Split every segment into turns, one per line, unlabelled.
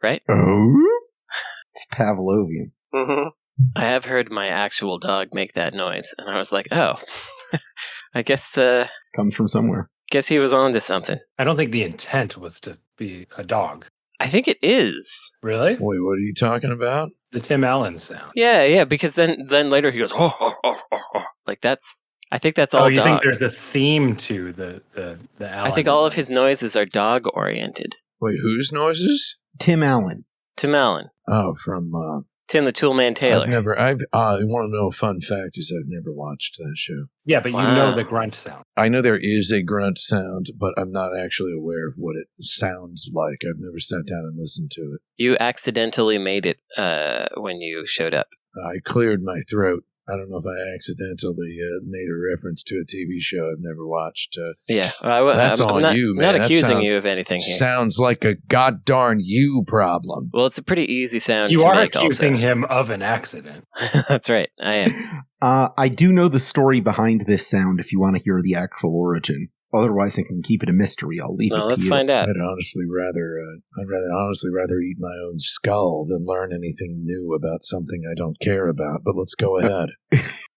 Right?
Oh, it's Pavlovian.
Mm-hmm. I have heard my actual dog make that noise, and I was like, oh, I guess
Comes from somewhere.
Guess he was on to something.
I don't think the intent was to be a dog.
I think it is.
Really?
Wait, what are you talking about?
The Tim Allen sound.
Yeah, because then later he goes, oh. Like that's, I think that's all
you
dog.
think there's a theme to the Allen?
I think all of his noises are dog-oriented.
Wait, whose noises?
Tim Allen.
Tim Allen.
Oh, from...
Tim the Toolman Taylor.
You want to know a fun fact is I've never watched that show.
Yeah, but
Wow.
You know the grunt sound.
I know there is a grunt sound, but I'm not actually aware of what it sounds like. I've never sat down and listened to it.
You accidentally made it when you showed up.
I cleared my throat. I don't know if I accidentally made a reference to a TV show I've never watched.
That's
on
not,
you, man.
Not accusing you of anything here.
Sounds like a goddarn you problem.
Well, it's a pretty easy sound
you
to
are
make
accusing
also.
him of an accident.
That's right, I am.
I do know the story behind this sound if you want to hear the actual origin. Otherwise, I can keep it a mystery. I'll leave it to
Let's
you.
find out.
I'd honestly rather eat my own skull than learn anything new about something I don't care about. But let's go ahead.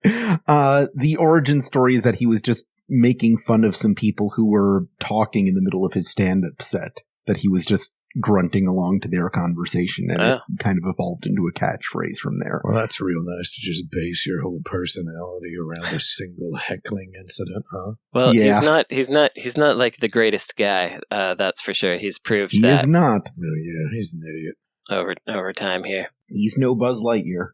The origin story is that he was just making fun of some people who were talking in the middle of his stand-up set. That he was just grunting along to their conversation, and it kind of evolved into a catchphrase from there.
Well, that's real nice to just base your whole personality around a single heckling incident, huh?
Well,
Yeah.
he's not like the greatest guy. That's for sure. He's proved
He
that
is not.
Oh, yeah, he's an idiot.
over time here.
He's no Buzz Lightyear.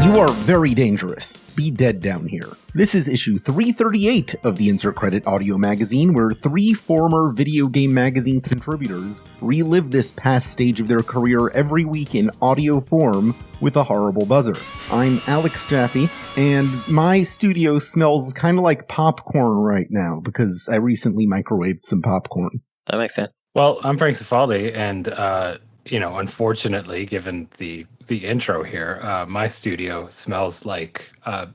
You are very dangerous. Be dead down here. This is issue 338 of the Insert Credit audio magazine, where 3 former video game magazine contributors relive this past stage of their career every week in audio form with a horrible buzzer. I'm Alex Jaffe, and my studio smells kind of like popcorn right now because I recently microwaved some popcorn.
That makes sense.
Well, I'm Frank Cifaldi, and unfortunately, given the intro here, my studio smells like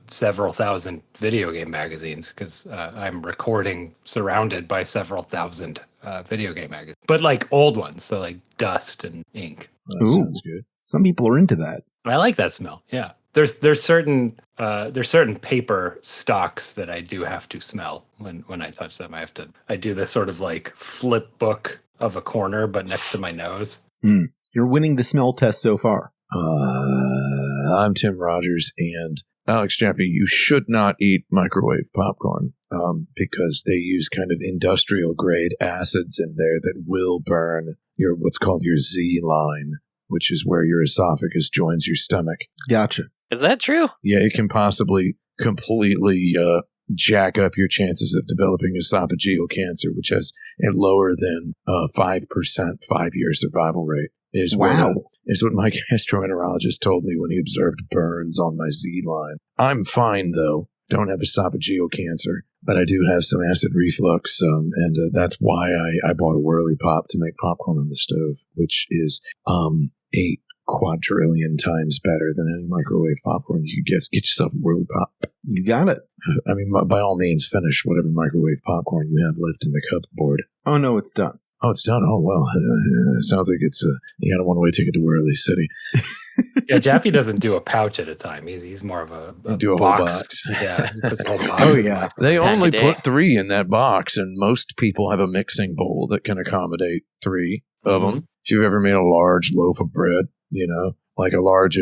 several thousand video game magazines because I'm recording surrounded by several thousand video game magazines, but like old ones, so like dust and ink.
That sounds good.
Some people are into that.
I like that smell. Yeah, there's certain paper stocks that I do have to smell when I touch them. I do this sort of like flip book of a corner, but next to my nose.
You're winning the smell test so far.
I'm Tim Rogers, and Alex Jaffe, you should not eat microwave popcorn because they use kind of industrial-grade acids in there that will burn what's called your Z-line, which is where your esophagus joins your stomach.
Gotcha.
Is that true?
Yeah, it can possibly completely jack up your chances of developing esophageal cancer, which has a lower than 5% 5-year survival rate. Is what my gastroenterologist told me when he observed burns on my Z-line. I'm fine, though. Don't have esophageal cancer, but I do have some acid reflux, and that's why I bought a Whirly Pop to make popcorn on the stove, which is 8 quadrillion times better than any microwave popcorn you could get. Get yourself a Whirly Pop.
You got it.
I mean, by all means, finish whatever microwave popcorn you have left in the cupboard.
Oh, no, it's done.
Oh, it's done. Oh, well, sounds like it's you got a one-way ticket to Whirly City.
Yeah, Jaffe doesn't do a pouch at a time. He's more of a
Whole box.
Yeah, he puts a whole box.
Oh, yeah.
They
Pack
only
a day.
put 3 in that box, and most people have a mixing bowl that can accommodate 3 of them. If you've ever made a large loaf of bread, like a large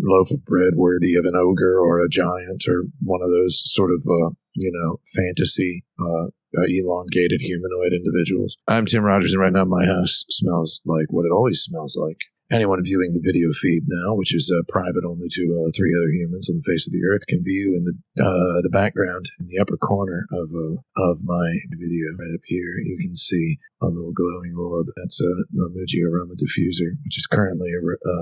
loaf of bread worthy of an ogre or a giant or one of those sort of, fantasy elongated humanoid individuals. I'm Tim Rogers, and right now my house smells like what it always smells like. Anyone viewing the video feed now, which is private only to 3 other humans on the face of the earth, can view in the background in the upper corner of my video right up here. You can see a little glowing orb. That's a Muji aroma diffuser, which is currently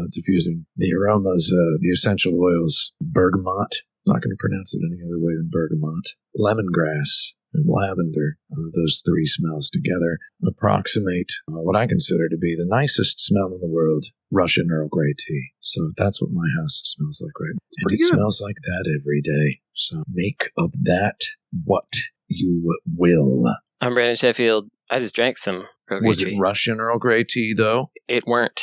diffusing the aromas, the essential oils, bergamot. Not going to pronounce it any other way than bergamot. Lemongrass. and lavender. Those three smells together approximate what I consider to be the nicest smell in the world, Russian Earl Grey tea. So that's what my house smells like, right? And it smells like that every day. So make of that what you will.
I'm Brandon Sheffield. I just drank some Earl Grey
Was
tea.
it Russian Earl Grey tea, though?
It weren't.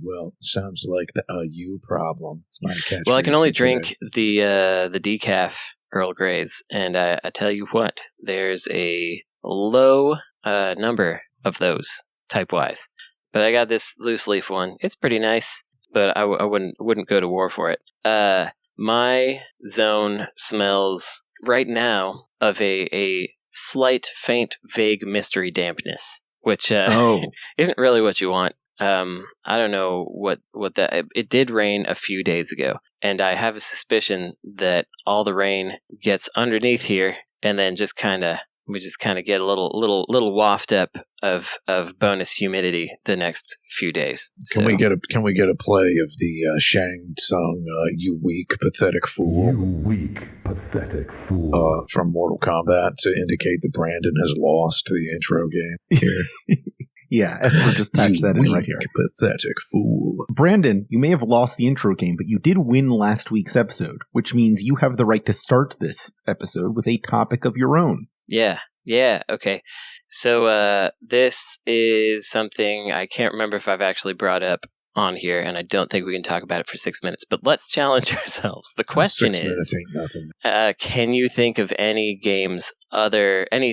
Well, sounds like a you problem. It's my catchphrase.
Well, I can only
for today.
drink the decaf Earl Greys, and I tell you what, there's a low number of those type-wise. But I got this loose leaf one. It's pretty nice, but I wouldn't go to war for it. My zone smells right now of a slight, faint, vague mystery dampness, which isn't really what you want. I don't know what that. It did rain a few days ago, and I have a suspicion that all the rain gets underneath here, and then we just kind of get a little waft up of bonus humidity the next few days.
Can we get a play of the Shang song "You Weak Pathetic Fool"?
You weak, pathetic fool.
From Mortal Kombat to indicate that Brandon has lost the intro game here.
Yeah, Esper just patched that in right here.
Pathetic fool.
Brandon, you may have lost the intro game, but you did win last week's episode, which means you have the right to start this episode with a topic of your own.
Yeah, okay. So this is something I can't remember if I've actually brought up on here, and I don't think we can talk about it for 6 minutes, but let's challenge ourselves. The question
6 minutes
is,
ain't nothing.
Can you think of any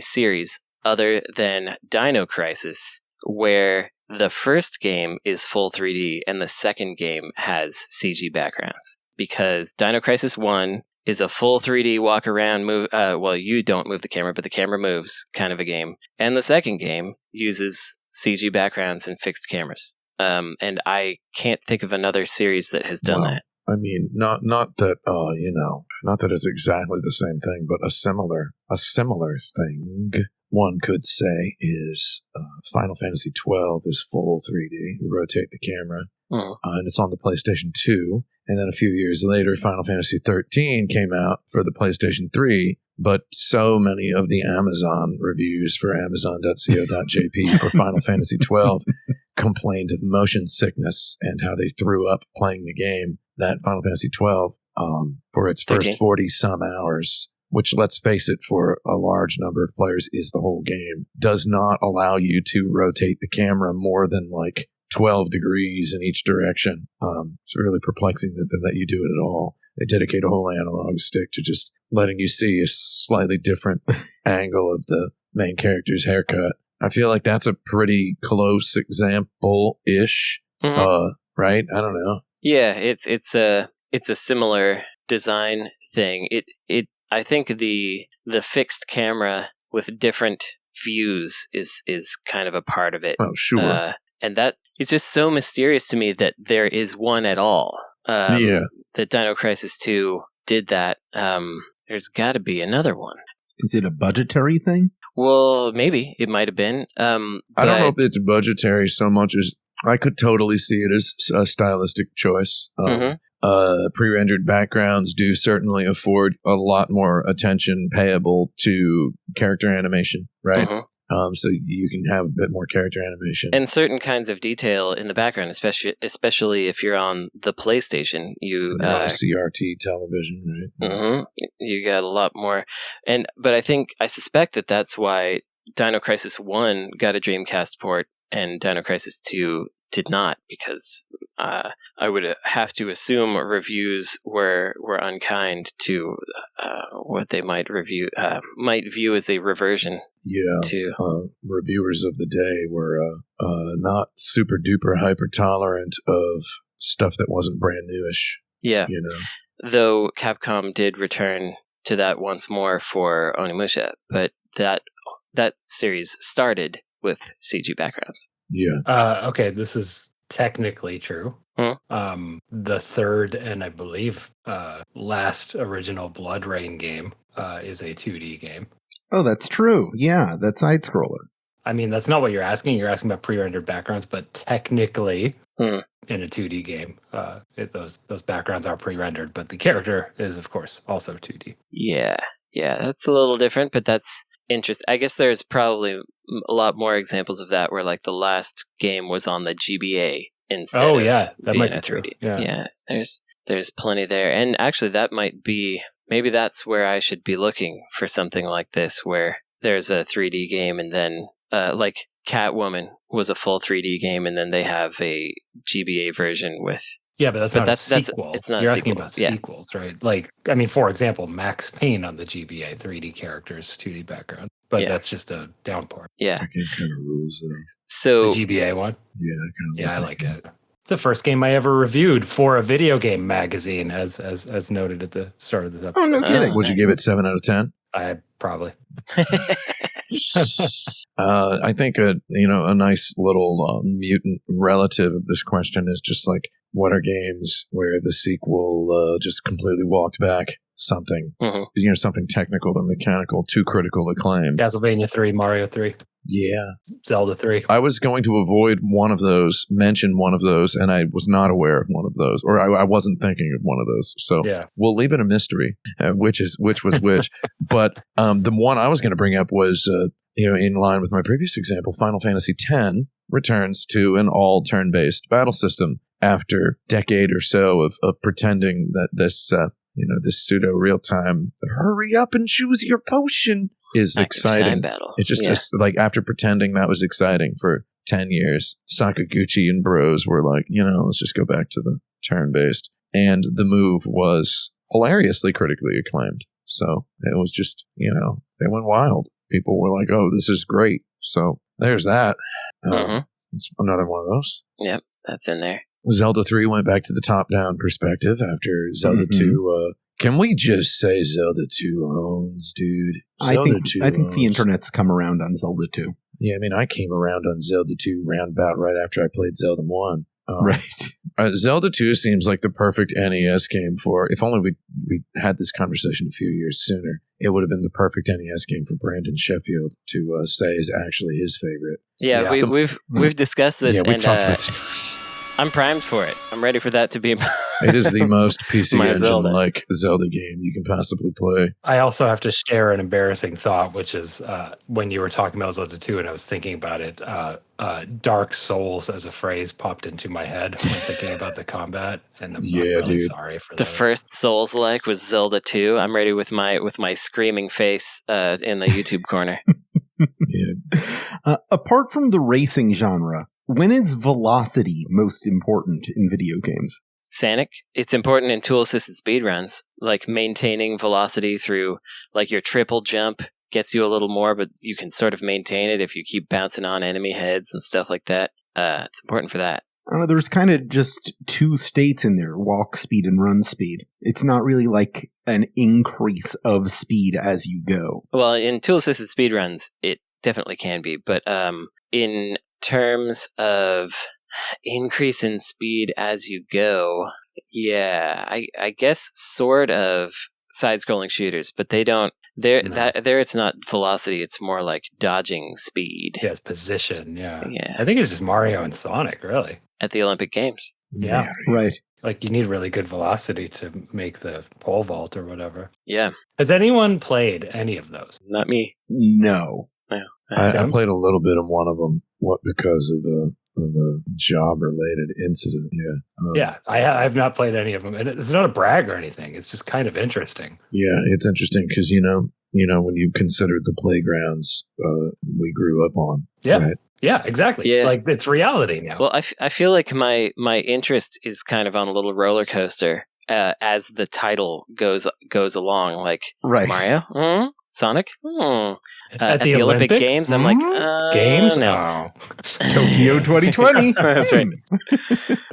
series other than Dino Crisis where the first game is full 3D and the second game has CG backgrounds? Because Dino Crisis 1 is a full 3D walk around move. Well, you don't move the camera, but the camera moves kind of a game. And the second game uses CG backgrounds and fixed cameras. And I can't think of another series that has done that.
I mean, not that not that it's exactly the same thing, but a similar thing. One could say is Final Fantasy XII is full 3D. You rotate the camera, and it's on the PlayStation 2. And then a few years later, Final Fantasy XIII came out for the PlayStation 3. But so many of the Amazon reviews for Amazon.co.jp for Final Fantasy XII complained of motion sickness and how they threw up playing the game. That Final Fantasy XII, for its first 40-some hours, which, let's face it, for a large number of players is the whole game, does not allow you to rotate the camera more than like 12 degrees in each direction. It's really perplexing that you do it at all. They dedicate a whole analog stick to just letting you see a slightly different angle of the main character's haircut. I feel like that's a pretty close example-ish, right? I don't know.
Yeah, it's a similar design thing. I think the fixed camera with different views is kind of a part of it.
Oh, sure.
And that it's just so mysterious to me that there is one at all. That Dino Crisis 2 did that. There's got to be another one.
Is it a budgetary thing?
Well, maybe it might have been.
I don't know if it's budgetary so much as I could totally see it as a stylistic choice. Pre-rendered backgrounds do certainly afford a lot more attention payable to character animation, right? So you can have a bit more character animation.
And certain kinds of detail in the background, especially if you're on the PlayStation. You
CRT television, right?
You got a lot more. But I suspect that's why Dino Crisis 1 got a Dreamcast port and Dino Crisis 2 did not, because I would have to assume reviews were unkind to what they might view as a reversion.
Yeah, reviewers of the day were not super duper hyper tolerant of stuff that wasn't brand newish.
Yeah, though Capcom did return to that once more for Onimusha, but that series started with CG backgrounds.
Yeah.
Okay, this is technically true. The third and I believe last original Blood Rain game is a 2D game.
Oh, that's true. Yeah, that side scroller.
I mean, that's not what you're asking. You're asking about pre-rendered backgrounds, but technically, in a 2D game, those backgrounds are pre-rendered, but the character is, of course, also 2D.
Yeah. Yeah, that's a little different, but that's interesting. I guess there's probably a lot more examples of that where like the last game was on the GBA instead of
that
being
might be
a 3D.
true. Yeah.
There's plenty there. And actually that might be, maybe that's where I should be looking for something like this, where there's a 3D game and then like Catwoman was a full 3D game and then they have a GBA version with...
Yeah, but that's not a sequel.
It's not
You're
a
asking
sequel.
about sequels, right? Like, I mean, for example, Max Payne on the GBA, 3D characters, 2D background. But that's just a downpour.
Yeah.
That game kind of rules, though.
So
the GBA one?
Yeah,
I like it. It's the first game I ever reviewed for a video game magazine, as noted at the start of the episode.
Oh, no kidding.
Would you give it 7 out of 10?
I probably.
I think a nice little mutant relative of this question is just like, what are games where the sequel just completely walked back something, something technical or mechanical to critical acclaim?
Castlevania 3, Mario 3.
Yeah.
Zelda 3.
I was going to avoid mention one of those, and I was not aware of one of those, or I wasn't thinking of one of those. So we'll leave it a mystery, which was which. But the one I was going to bring up was, in line with my previous example, Final Fantasy X returns to an all turn-based battle system after a decade or so of pretending that this pseudo real-time hurry up and choose your potion is exciting.
Battle.
It's just like after pretending that was exciting for 10 years, Sakaguchi and bros were like, let's just go back to the turn-based. And the move was hilariously critically acclaimed. So it was just, they went wild. People were like, oh, this is great. So there's that. It's another one of those.
Yep, that's in there.
Zelda 3 went back to the top-down perspective after Zelda 2. Can we just say Zelda 2 owns, dude?
I think the internet's come around on Zelda 2.
Yeah, I mean, I came around on Zelda 2 roundabout right after I played Zelda 1.
Right.
Zelda 2 seems like the perfect NES game for, if only we had this conversation a few years sooner, it would have been the perfect NES game for Brandon Sheffield to say is actually his favorite.
Yeah, we've discussed this,
we've
and
talked about this.
I'm primed for it. I'm ready for that to be
It is the most PC engine-like Zelda game you can possibly play.
I also have to share an embarrassing thought, which is when you were talking about Zelda 2 and I was thinking about it, Dark Souls as a phrase popped into my head when thinking about the combat, and I'm really sorry for that.
The first Souls-like was Zelda 2. I'm ready with my screaming face in the YouTube corner.
Apart from the racing genre, when is velocity most important in video games?
Sanic, it's important in tool-assisted speedruns, like maintaining velocity through, like your triple jump gets you a little more, but you can sort of maintain it if you keep bouncing on enemy heads and stuff like that. It's important for that.
There's kind of just two states in there, walk speed and run speed. It's not really like an increase of speed as you go.
Well, in tool-assisted speedruns, it definitely can be, but in terms of increase in speed as you go, I guess sort of side-scrolling shooters, but they don't. There it's not velocity; it's more like dodging speed.
Yeah, it's position. Yeah. I think it's just Mario and Sonic, really,
at the Olympic Games.
Yeah,
right.
Like you need really good velocity to make the pole vault or whatever.
Yeah.
Has anyone played any of those?
Not me.
No.
I played a little bit of one of them. Because of a job-related incident?
I have not played any of them, and it's not a brag or anything. It's just kind of interesting.
Yeah, it's interesting because when you consider the playgrounds we grew up on.
Yeah,
right?
Yeah, exactly. Yeah. Like it's reality now.
Well, I feel like my interest is kind of on a little roller coaster as the title goes along. Like Mario, Sonic, at the Olympic Games. I'm like,
games?
No.
Tokyo 2020.
That's right.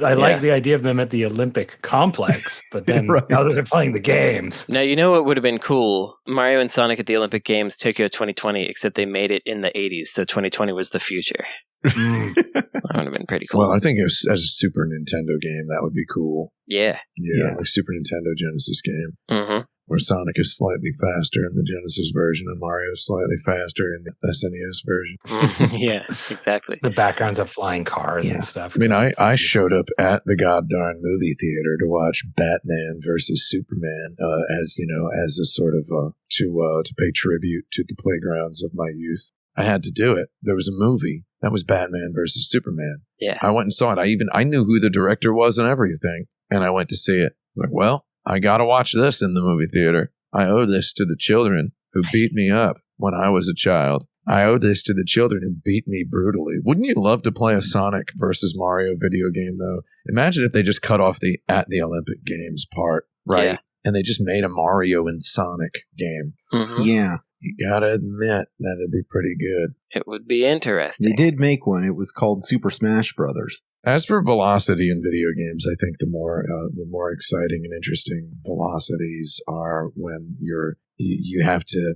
I like the idea of them at the Olympic complex, but then now that they're playing the games.
Now, you know what would have been cool? Mario and Sonic at the Olympic Games, Tokyo 2020, except they made it in the 80s, so 2020 was the future. That would have been pretty cool.
Well, I think as a Super Nintendo game, that would be cool.
Yeah.
Yeah, like Super Nintendo Genesis game.
Mm-hmm.
where Sonic is slightly faster in the Genesis version and Mario is slightly faster in the SNES version.
Yeah, exactly.
The backgrounds of flying cars
Yeah.
and stuff.
I mean, I showed up at the goddamn movie theater to watch Batman versus Superman, as a sort of to pay tribute to the playgrounds of my youth. I had to do it. There was a movie that was Batman versus Superman.
Yeah.
I went and saw it. I knew who the director was and everything, and I went to see it. Like, well, I got to watch this in the movie theater. I owe this to the children who beat me up when I was a child. I owe this to the children who beat me brutally. Wouldn't you love to play a Sonic versus Mario video game, though? Imagine if they just cut off the at the Olympic Games part, right?
Yeah.
And they just made a Mario and Sonic game.
Mhm.
Yeah.
You gotta admit, that'd be pretty good.
It would be interesting.
They did make one. It was called Super Smash Brothers.
As for velocity in video games, I think the more exciting and interesting velocities are when you have to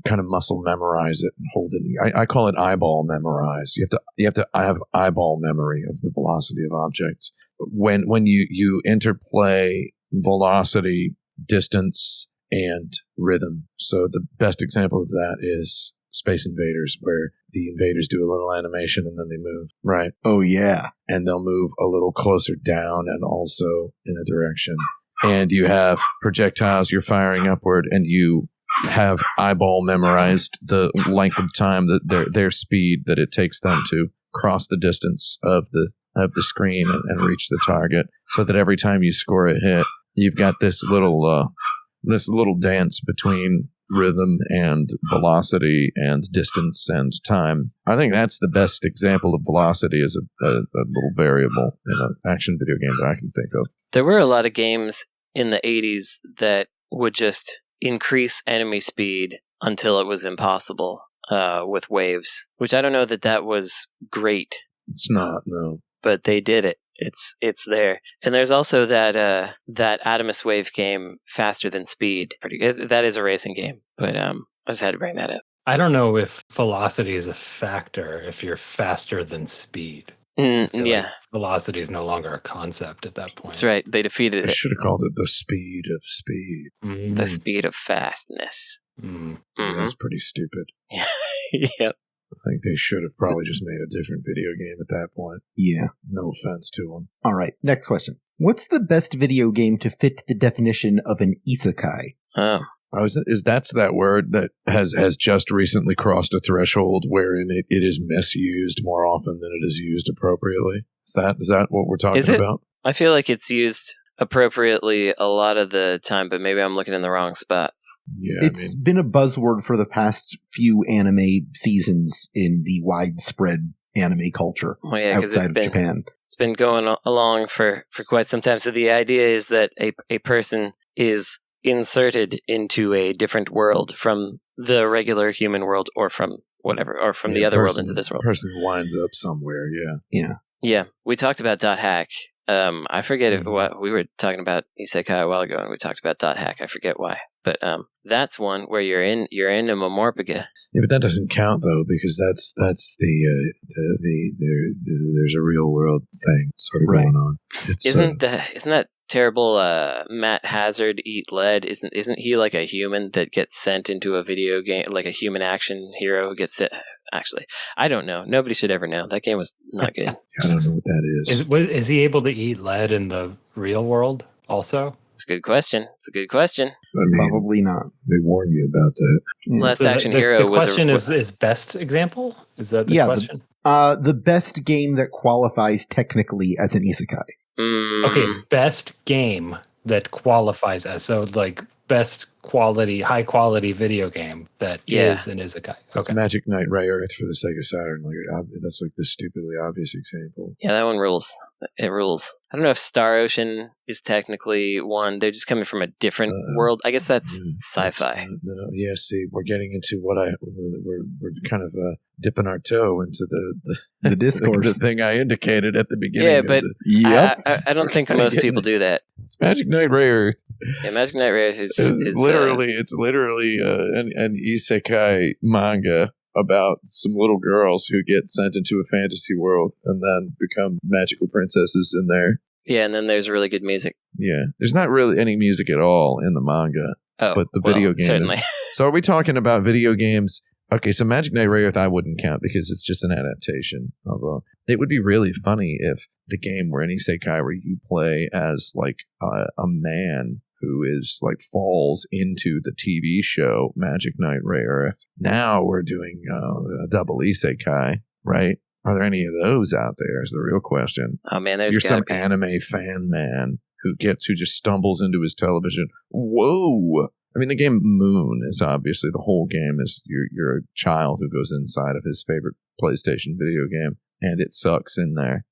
kind of muscle memorize it and hold it. I call it eyeball memorize. You have to have eyeball memory of the velocity of objects. When you interplay velocity, distance, and rhythm. So the best example of that is Space Invaders, where the invaders do a little animation and then they move, right?
Oh, yeah.
And they'll move a little closer down and also in a direction. And you have projectiles you're firing upward, and you have eyeball memorized the length of time that their speed that it takes them to cross the distance of the screen and reach the target, so that every time you score a hit, you've got this little dance between rhythm and velocity and distance and time. I think that's the best example of velocity as a little variable in an action video game that I can think of.
There were a lot of games in the 80s that would just increase enemy speed until it was impossible with waves, which I don't know that was great.
It's not, no.
But they did it. It's there. And there's also that Adamus Wave game, Faster Than Speed. That is a racing game, but I just had to bring that up.
I don't know if velocity is a factor if you're faster than speed.
Yeah.
Like velocity is no longer a concept at that point.
That's right. They defeated
I
it.
should have called it the speed of speed.
Mm.
The speed of fastness.
Mm.
Yeah, that's pretty stupid.
Yep.
I think they should have probably just made a different video game at that point.
Yeah.
No offense to them.
All right. Next question. What's the best video game to fit the definition of an isekai?
Oh.
That's that word that has just recently crossed a threshold wherein it is misused more often than it is used appropriately? Is that what we're talking about?
I feel like it's used appropriately a lot of the time, but maybe I'm looking in the wrong spots.
Yeah,
It's been a buzzword for the past few anime seasons in the widespread anime culture outside of Japan.
It's been going along for quite some time. So the idea is that a person is inserted into a different world from the regular human world, or from whatever, or from the other world into this world.
Person winds up somewhere,
Yeah. We talked about .hack. I forget what we were talking about Isekai a while ago, and we talked about .hack. I forget why, but that's one where you're in a Momorpiga.
Yeah, but that doesn't count though, because that's there's a real world thing sort of going on.
Isn't that terrible? Matt Hazard Eat Lead. Isn't he like a human that gets sent into a video game, like a human action hero who gets sent? Actually, I don't know. Nobody should ever know. That game was not good.
I don't know what that is.
Is he able to eat lead in the real world also?
It's a good question.
I mean,
Probably not.
they warn you about that.
Yeah.
Last Action Hero
the
was
question is best example? Is that the question?
The best game that qualifies technically as an isekai.
Okay, best game that qualifies as, so like best quality, high quality video game that is an isekai.
It's
Okay.
Magic Knight Ray Earth for the Sega Saturn. That's like the stupidly obvious example.
Yeah, that one rules. It rules. I don't know if Star Ocean is technically one. They're just coming from a different world. I guess that's sci-fi.
See, we're getting into we're kind of dipping our toe into
The discourse.
the thing I indicated at the beginning.
Yeah, but
Yep.
I don't think most people do that.
It's Magic Knight Ray Earth.
Yeah, Magic Knight Ray is
literally an isekai manga about some little girls who get sent into a fantasy world and then become magical princesses in there.
Yeah, and then there's really good music.
Yeah, there's not really any music at all in the manga, but the video game
certainly.
So are we talking about video games? Okay, so Magic Knight Rayearth I wouldn't count because it's just an adaptation of it would be really funny if the game were an isekai where you play as like a man who is like falls into the TV show Magic Knight Rayearth. Now we're doing a double isekai, right? Are there any of those out there is the real question.
Oh man, there's
You're some
be.
anime fan man who just stumbles into his television. Whoa! I mean, the game Moon is obviously the whole game is you're a child who goes inside of his favorite PlayStation video game, and it sucks in there,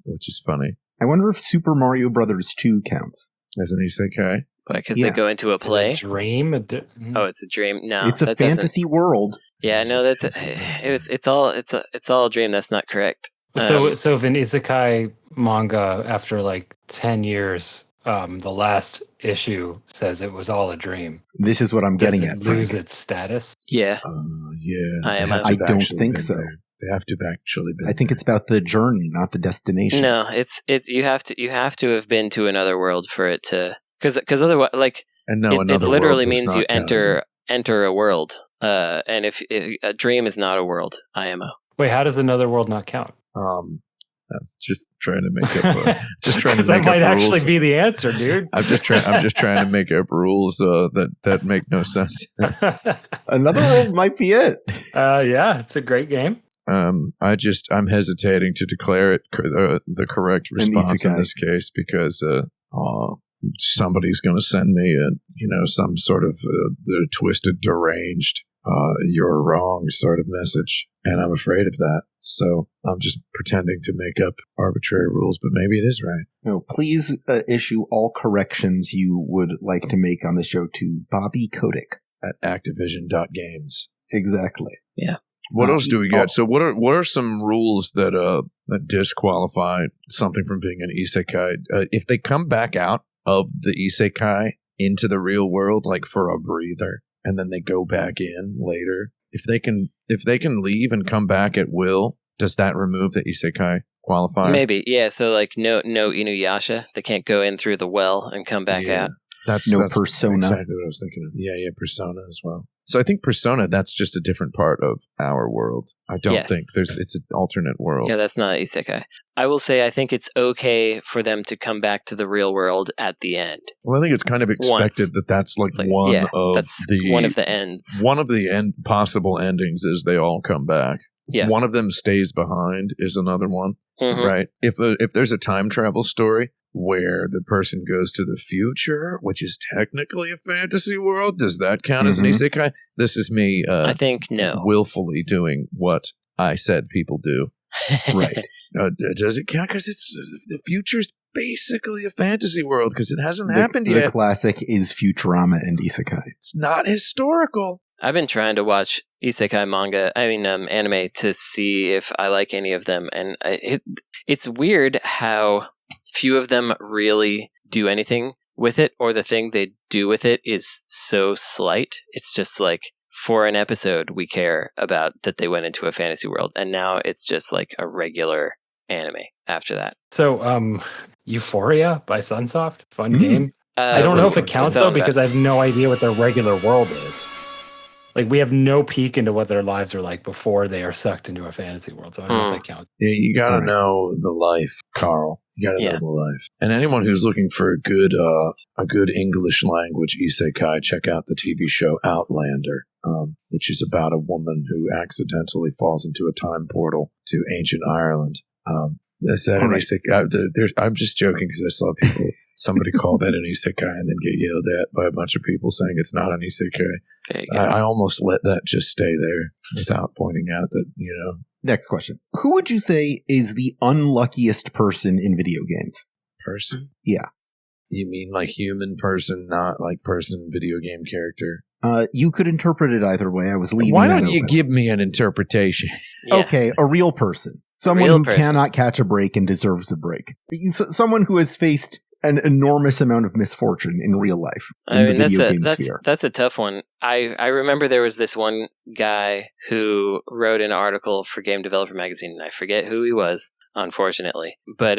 which is funny.
I wonder if Super Mario Brothers 2 counts.
As an isekai?
Because they go into a play?
Is it a dream?
Oh, it's a dream. No,
it's a fantasy world.
Yeah, no, it's all a dream. That's not correct.
So if an isekai manga after like 10 years, the last issue says it was all a dream.
This is what I'm getting at.
Lose its status?
Yeah.
Yeah.
I don't think so.
They have to have actually been.
I think it's about the journey, not the destination.
No, it's you have to have been to another world for it to because otherwise like
and no,
it literally means you enter a world. And if a dream is not a world, IMO.
Wait, how does another world not count?
I'm just trying to make up.
That might actually be the answer, dude.
I'm just trying to make up rules that make no sense.
Another world might be it.
Yeah, it's a great game.
I'm hesitating to declare it the correct response in this case because somebody's going to send me some sort of twisted, deranged, you're wrong sort of message, and I'm afraid of that. So I'm just pretending to make up arbitrary rules, but maybe it is right.
No, please issue all corrections you would like to make on the show to Bobby Kotick
at Activision.games.
Exactly.
Yeah.
What else do we got? So what are some rules that disqualify something from being an isekai? If they come back out of the isekai into the real world, like for a breather, and then they go back in later, if they can leave and come back at will, does that remove the isekai qualifier?
Maybe, yeah. So like no Inuyasha, they can't go in through the well and come back out.
That's Persona.
Exactly what I was thinking of. Yeah, Persona as well. So I think Persona, that's just a different part of our world. I don't think it's an alternate world.
Yeah, that's not isekai. I will say I think it's okay for them to come back to the real world at the end.
Well, I think it's kind of expected that's one of the ends. One of the possible endings is they all come back.
Yeah.
One of them stays behind is another one, right? If there's a time travel story where the person goes to the future, which is technically a fantasy world, does that count as an isekai? This is me.
I think no.
Willfully doing what I said people do. Right. Does it count? Because the future's basically a fantasy world because it hasn't happened yet.
The classic is Futurama and isekai.
It's not historical.
I've been trying to watch isekai anime to see if I like any of them, and it's weird how few of them really do anything with it, or the thing they do with it is so slight. It's just like, for an episode, we care about that they went into a fantasy world, and now it's just like a regular anime after that.
So, Euphoria by Sunsoft, fun game. I don't know if it counts though, because I have no idea what their regular world is. Like, we have no peek into what their lives are like before they are sucked into a fantasy world. So I don't know if that counts.
Yeah, you gotta know the life, Carl. You gotta know the life. And anyone who's looking for a good English language isekai, check out the TV show Outlander, which is about a woman who accidentally falls into a time portal to ancient Ireland. I'm just joking because I saw somebody call that an isekai and then get yelled at by a bunch of people saying it's not an isekai. I almost let that just stay there without pointing out that,
Next question. Who would you say is the unluckiest person in video games?
Person?
Yeah.
You mean like human person, not like person video game character?
You could interpret it either way. I was leaving.
Why don't you give me an interpretation?
Yeah. Okay, a real person. Someone who cannot catch a break and deserves a break. Someone who has faced an enormous amount of misfortune in real life.
That's a tough one. I remember there was this one guy who wrote an article for Game Developer Magazine, and I forget who he was, unfortunately. But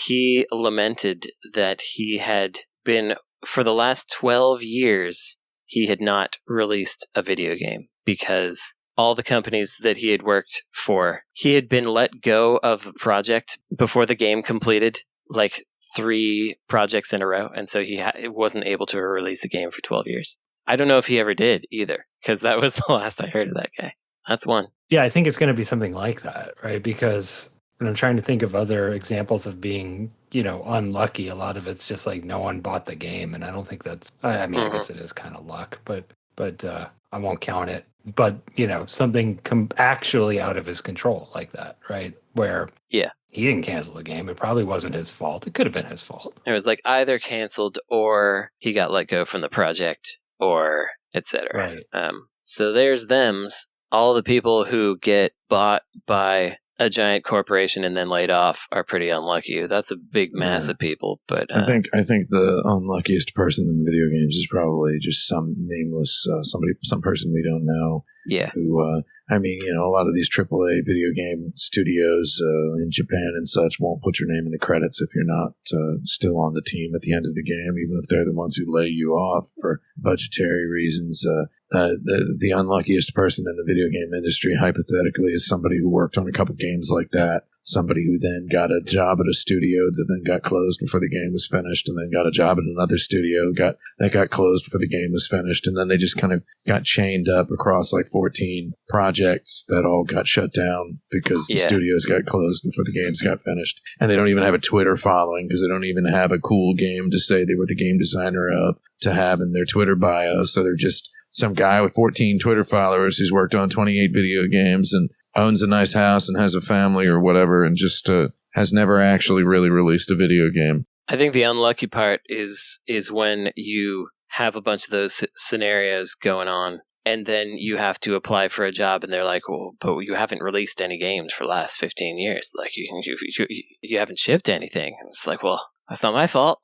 he lamented that he had been, for the last 12 years, he had not released a video game because all the companies that he had worked for, he had been let go of a project before the game completed, like 3 projects in a row. And so he wasn't able to release a game for 12 years. I don't know if he ever did either, because that was the last I heard of that guy. That's one.
Yeah, I think it's going to be something like that, right? Because when I'm trying to think of other examples of being, unlucky, a lot of it's just like no one bought the game. And I don't think that's, I guess it is kind of luck, but I won't count it. But, something actually out of his control like that, right? Where he didn't cancel the game. It probably wasn't his fault. It could have been his fault.
It was like either canceled or he got let go from the project or etc.
Right.
So there's thems. All the people who get bought by a giant corporation and then laid off are pretty unlucky. That's a big mass of people. But
I think the unluckiest person in video games is probably just some nameless some person we don't know.
Yeah.
Who a lot of these AAA video game studios in Japan and such won't put your name in the credits if you're not still on the team at the end of the game, even if they're the ones who lay you off for budgetary reasons. The unluckiest person in the video game industry, hypothetically, is somebody who worked on a couple games like that. Somebody who then got a job at a studio that then got closed before the game was finished, and then got a job at another studio that got closed before the game was finished, and then they just kind of got chained up across like 14 projects that all got shut down because the studios got closed before the games got finished. And they don't even have a Twitter following because they don't even have a cool game to say they were the game designer of to have in their Twitter bio. So they're just some guy with 14 Twitter followers who's worked on 28 video games and owns a nice house and has a family or whatever, and just has never actually really released a video game.
I think the unlucky part is when you have a bunch of those scenarios going on, and then you have to apply for a job, and they're like, "Well, but you haven't released any games for the last 15 years. Like you haven't shipped anything." And it's like, well, that's not my fault.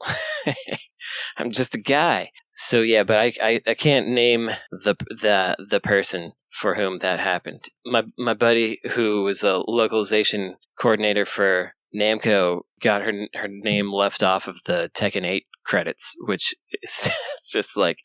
I'm just a guy. So yeah, but I can't name the person for whom that happened. My buddy, who was a localization coordinator for Namco, got her name left off of the Tekken 8 credits, which is just like,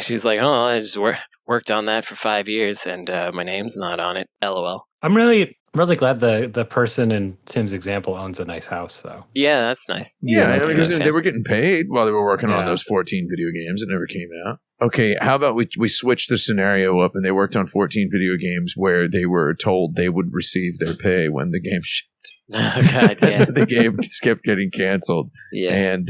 she's like, oh, I just worked on that for 5 years and my name's not on it. LOL.
I'm really glad the person in Tim's example owns a nice house, though.
Yeah, that's nice.
Yeah, because they were getting paid while they were working on those 14 video games that never came out. Okay, how about we switch the scenario up and they worked on 14 video games where they were told they would receive their pay when the game shipped.
Oh, God, yeah.
The game kept getting canceled. Yeah. And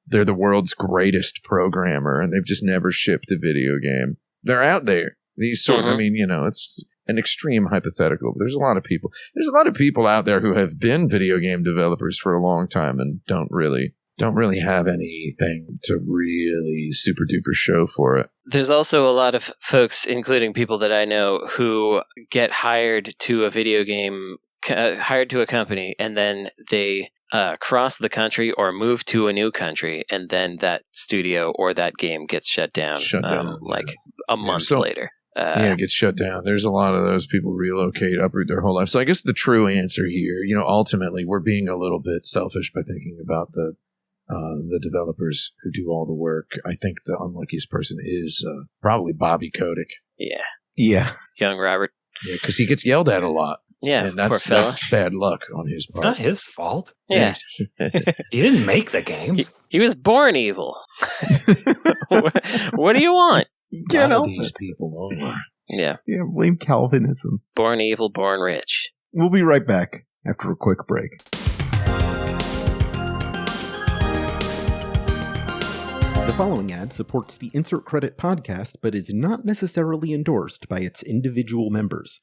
they're the world's greatest programmer and they've just never shipped a video game. They're out there. These sort of, it's an extreme hypothetical. But there's a lot of people out there who have been video game developers for a long time and don't really have anything to really super duper show for it.
There's also a lot of folks, including people that I know, who get hired to a video game, hired to a company, and then they cross the country or move to a new country, and then that studio or that game gets shut down like a month later.
It gets shut down. There's a lot of those people relocate, uproot their whole life. So I guess the true answer here, ultimately, we're being a little bit selfish by thinking about the developers who do all the work. I think the unluckiest person is probably Bobby Kotick.
Yeah. Young Robert.
Yeah, because he gets yelled at a lot.
Yeah,
and that's bad luck on his part.
It's not his fault.
Yeah.
He didn't make the games.
He was born evil. What do you want?
Get out
these people over.
Yeah.
Yeah, blame Calvinism.
Born evil, born rich.
We'll be right back after a quick break. The following ad supports the Insert Credit podcast, but is not necessarily endorsed by its individual members.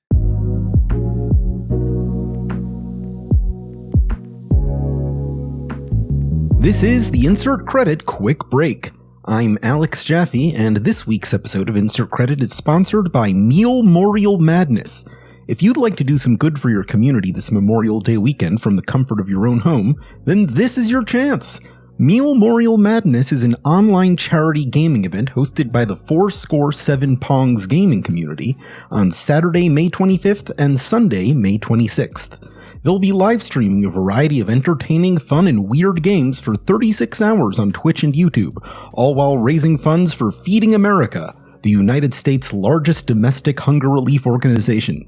This is the Insert Credit Quick Break. I'm Alex Jaffe, and this week's episode of Insert Credit is sponsored by Meal-Morial Madness. If you'd like to do some good for your community this Memorial Day weekend from the comfort of your own home, then this is your chance. Meal-Morial Madness is an online charity gaming event hosted by the 4score7 Pongs gaming community on Saturday, May 25th and Sunday, May 26th. They'll be live streaming a variety of entertaining, fun, and weird games for 36 hours on Twitch and YouTube, all while raising funds for Feeding America, the United States' largest domestic hunger relief organization.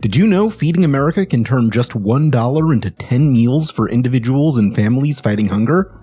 Did you know Feeding America can turn just $1 into 10 meals for individuals and families fighting hunger?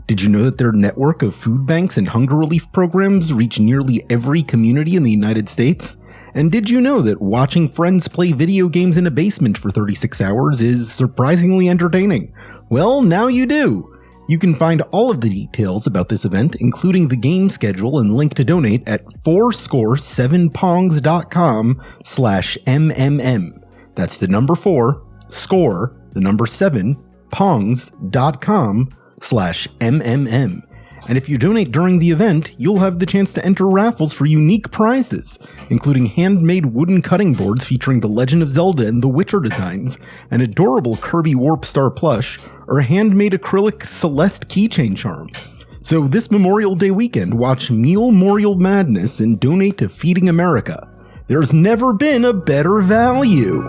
Did you know that their network of food banks and hunger relief programs reach nearly every community in the United States? And did you know that watching friends play video games in a basement for 36 hours is surprisingly entertaining? Well, now you do! You can find all of the details about this event, including the game schedule and link to donate at 4score7pongs.com/MMM. That's the number 4, score, the number 7, pongs.com/MMM. And if you donate during the event, you'll have the chance to enter raffles for unique prizes, including handmade wooden cutting boards featuring the Legend of Zelda and The Witcher designs, an adorable Kirby Warp Star plush, or a handmade acrylic Celeste keychain charm. So this Memorial Day weekend, watch Meal-Morial Madness and donate to Feeding America. There's never been a better value.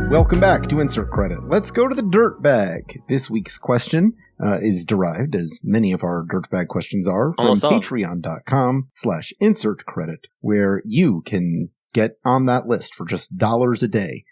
Welcome back to Insert Credit. Let's go to the dirt bag. This week's question is derived, as many of our dirtbag questions are, from patreon.com/insertcredit, where you can get on that list for just $1 a day.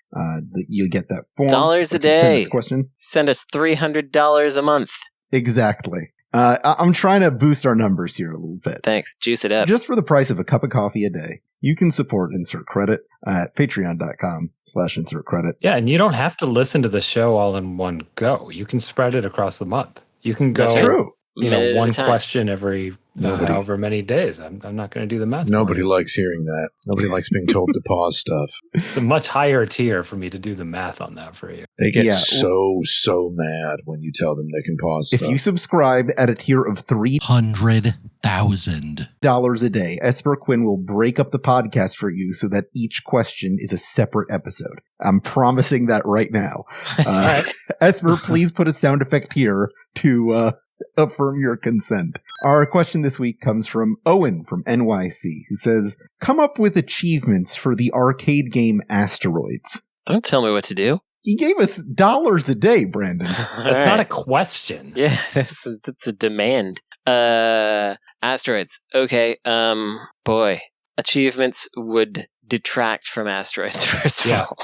You get that form.
$1 a day.
Send us a question.
Send us $300 a month.
Exactly. I'm trying to boost our numbers here a little bit.
Thanks. Juice it up.
Just for the price of a cup of coffee a day, you can support Insert Credit at patreon.com/insertcredit.
Yeah, and you don't have to listen to the show all in one go. You can spread it across the month. You can go,
That's true.
One question every however many days. I'm not going to do the math.
Nobody likes hearing that. Nobody likes being told to pause stuff.
It's a much higher tier for me to do the math on that for you.
They get so mad when you tell them they can pause stuff.
If you subscribe at a tier of $300,000 a day, Esper Quinn will break up the podcast for you so that each question is a separate episode. I'm promising that right now. Esper, please put a sound effect here to affirm your consent. Our question this week comes from Owen from NYC, who says, come up with achievements for the arcade game Asteroids.
Don't tell me what to do.
He gave us $1 a day, Brandon.
That's not a question.
Yeah, that's a demand. Asteroids. Okay. Boy. Achievements would detract from Asteroids, first of all.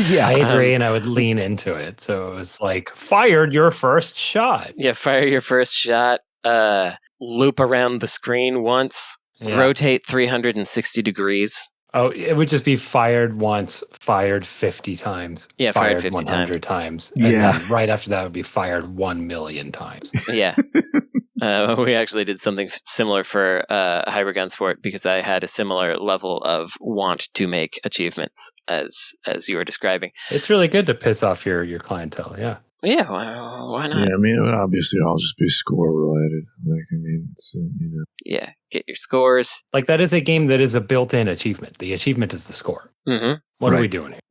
Yeah, I agree, and I would lean into it. So it was like, fired your first shot.
Yeah, fire your first shot, loop around the screen once, rotate 360 degrees.
Oh, it would just be fired once, fired 50 times.
Yeah, fired 50
100 times. And then right after that would be fired 1 million times.
Yeah. We actually did something similar for Hybrid Gun Sport because I had a similar level of want to make achievements as you were describing.
It's really good to piss off your clientele, yeah.
Yeah, why not?
Yeah, I mean, obviously, I'll just be score related. It's,
Yeah, get your scores.
Like, that is a game that is a built-in achievement. The achievement is the score.
Mm-hmm.
What are we doing here?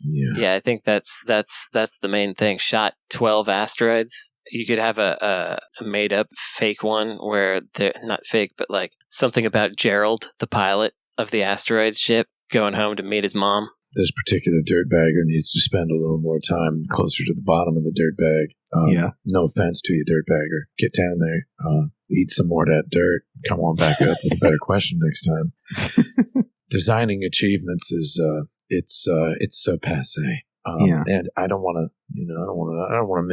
Yeah, I think that's the main thing. Shot 12 asteroids. You could have a made-up fake one where they're not fake, but like something about Gerald, the pilot of the asteroids ship, going home to meet his mom.
This particular dirtbagger needs to spend a little more time closer to the bottom of the dirtbag. No offense to you, dirtbagger. Get down there, eat some more of that dirt. Come on back up with a better question next time. Designing achievements is it's so passe. And I don't want to, I want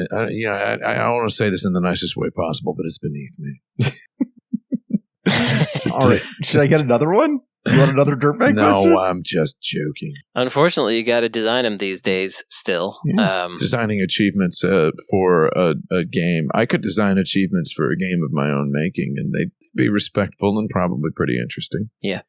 to say this in the nicest way possible, but it's beneath me.
All right. Should I get another one? You want another dirtbag question?
No, I'm just joking.
Unfortunately, you got to design them these days still.
Yeah.
Designing achievements for a game. I could design achievements for a game of my own making, and they'd be respectful and probably pretty interesting.
Yeah.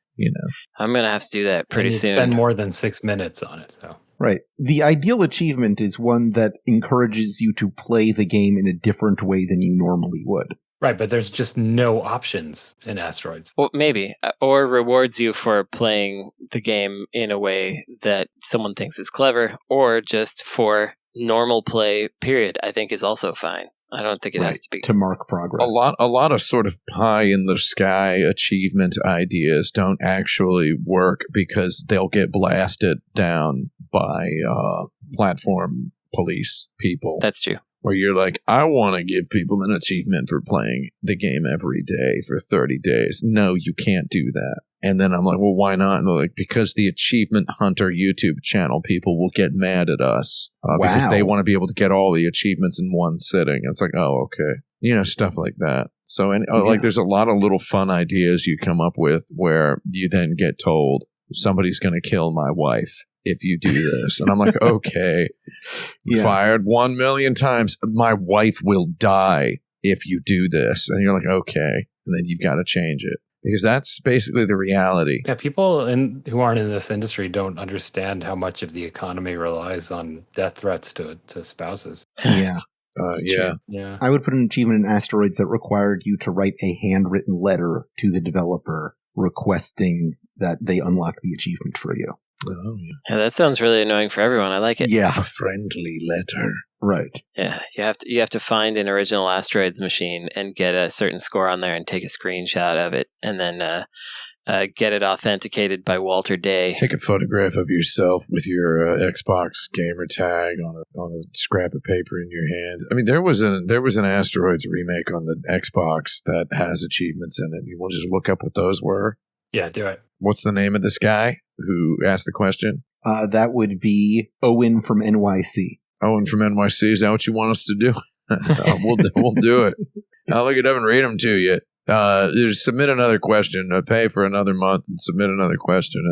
I'm
going to have to do that pretty soon.
Spend more than 6 minutes on it, so.
Right. The ideal achievement is one that encourages you to play the game in a different way than you normally would.
Right, but there's just no options in Asteroids.
Well, maybe. Or rewards you for playing the game in a way that someone thinks is clever, or just for normal play, period, I think is also fine. I don't think it has to be.
To mark progress.
A lot of sort of pie in the sky achievement ideas don't actually work because they'll get blasted down by platform police people.
That's true.
Where you're like, I want to give people an achievement for playing the game every day for 30 days. No, you can't do that. And then I'm like, well, why not? And they're like, because the Achievement Hunter YouTube channel people will get mad at us because they want to be able to get all the achievements in one sitting. It's like, oh, okay. You know, stuff like that. So, like, there's a lot of little fun ideas you come up with where you then get told somebody's going to kill my wife if you do this. And I'm like, okay, fired 1 million times. My wife will die if you do this. And you're like, okay. And then you've got to change it because that's basically the reality.
Yeah, people who aren't in this industry don't understand how much of the economy relies on death threats to spouses.
Yeah.
Yeah.
I would put an achievement in Asteroids that required you to write a handwritten letter to the developer requesting that they unlock the achievement for you.
Oh, yeah.
Yeah, that sounds really annoying for everyone. I like it.
Yeah.
A friendly letter.
Right.
Yeah, you have to find an original Asteroids machine and get a certain score on there and take a screenshot of it and then get it authenticated by Walter Day.
Take a photograph of yourself with your Xbox gamer tag on a scrap of paper in your hand. I mean, there was an Asteroids remake on the Xbox that has achievements in it. You want to just look up what those were?
Yeah, do it.
What's the name of this guy who asked the question?
That would be Owen from NYC.
Owen from NYC. Is that what you want us to do? We'll do it. I'll look it up and read them to you. Just submit another question. Pay for another month and submit another question.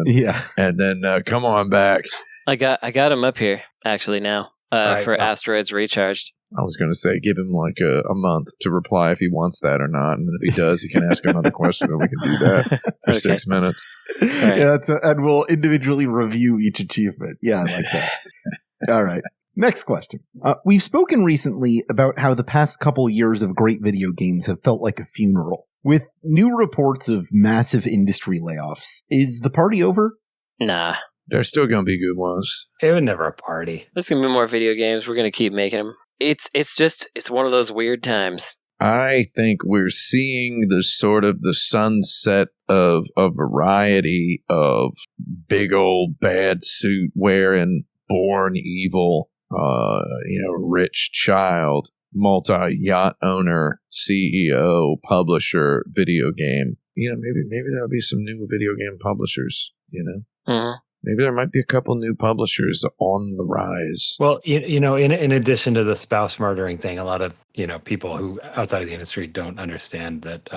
And then come on back.
I got him up here actually now for Asteroids Recharged.
I was going to say, give him like a month to reply if he wants that or not. And then if he does, he can ask another question and we can do that for 6 minutes.
Right.
Yeah, and we'll individually review each achievement. Yeah, I like that. All right. Next question. We've spoken recently about how the past couple years of great video games have felt like a funeral. With new reports of massive industry layoffs, is the party over?
Nah.
There's still going to be good ones.
It was never a party.
There's going to be more video games. We're going to keep making them. It's one of those weird times.
I think we're seeing the sunset of a variety of big old bad suit wearing, born evil, rich child, multi-yacht owner, CEO, publisher, video game. Maybe there'll be some new video game publishers,
Mm-hmm.
Maybe there might be a couple new publishers on the rise.
Well, in addition to the spouse murdering thing, a lot of, people who outside of the industry don't understand that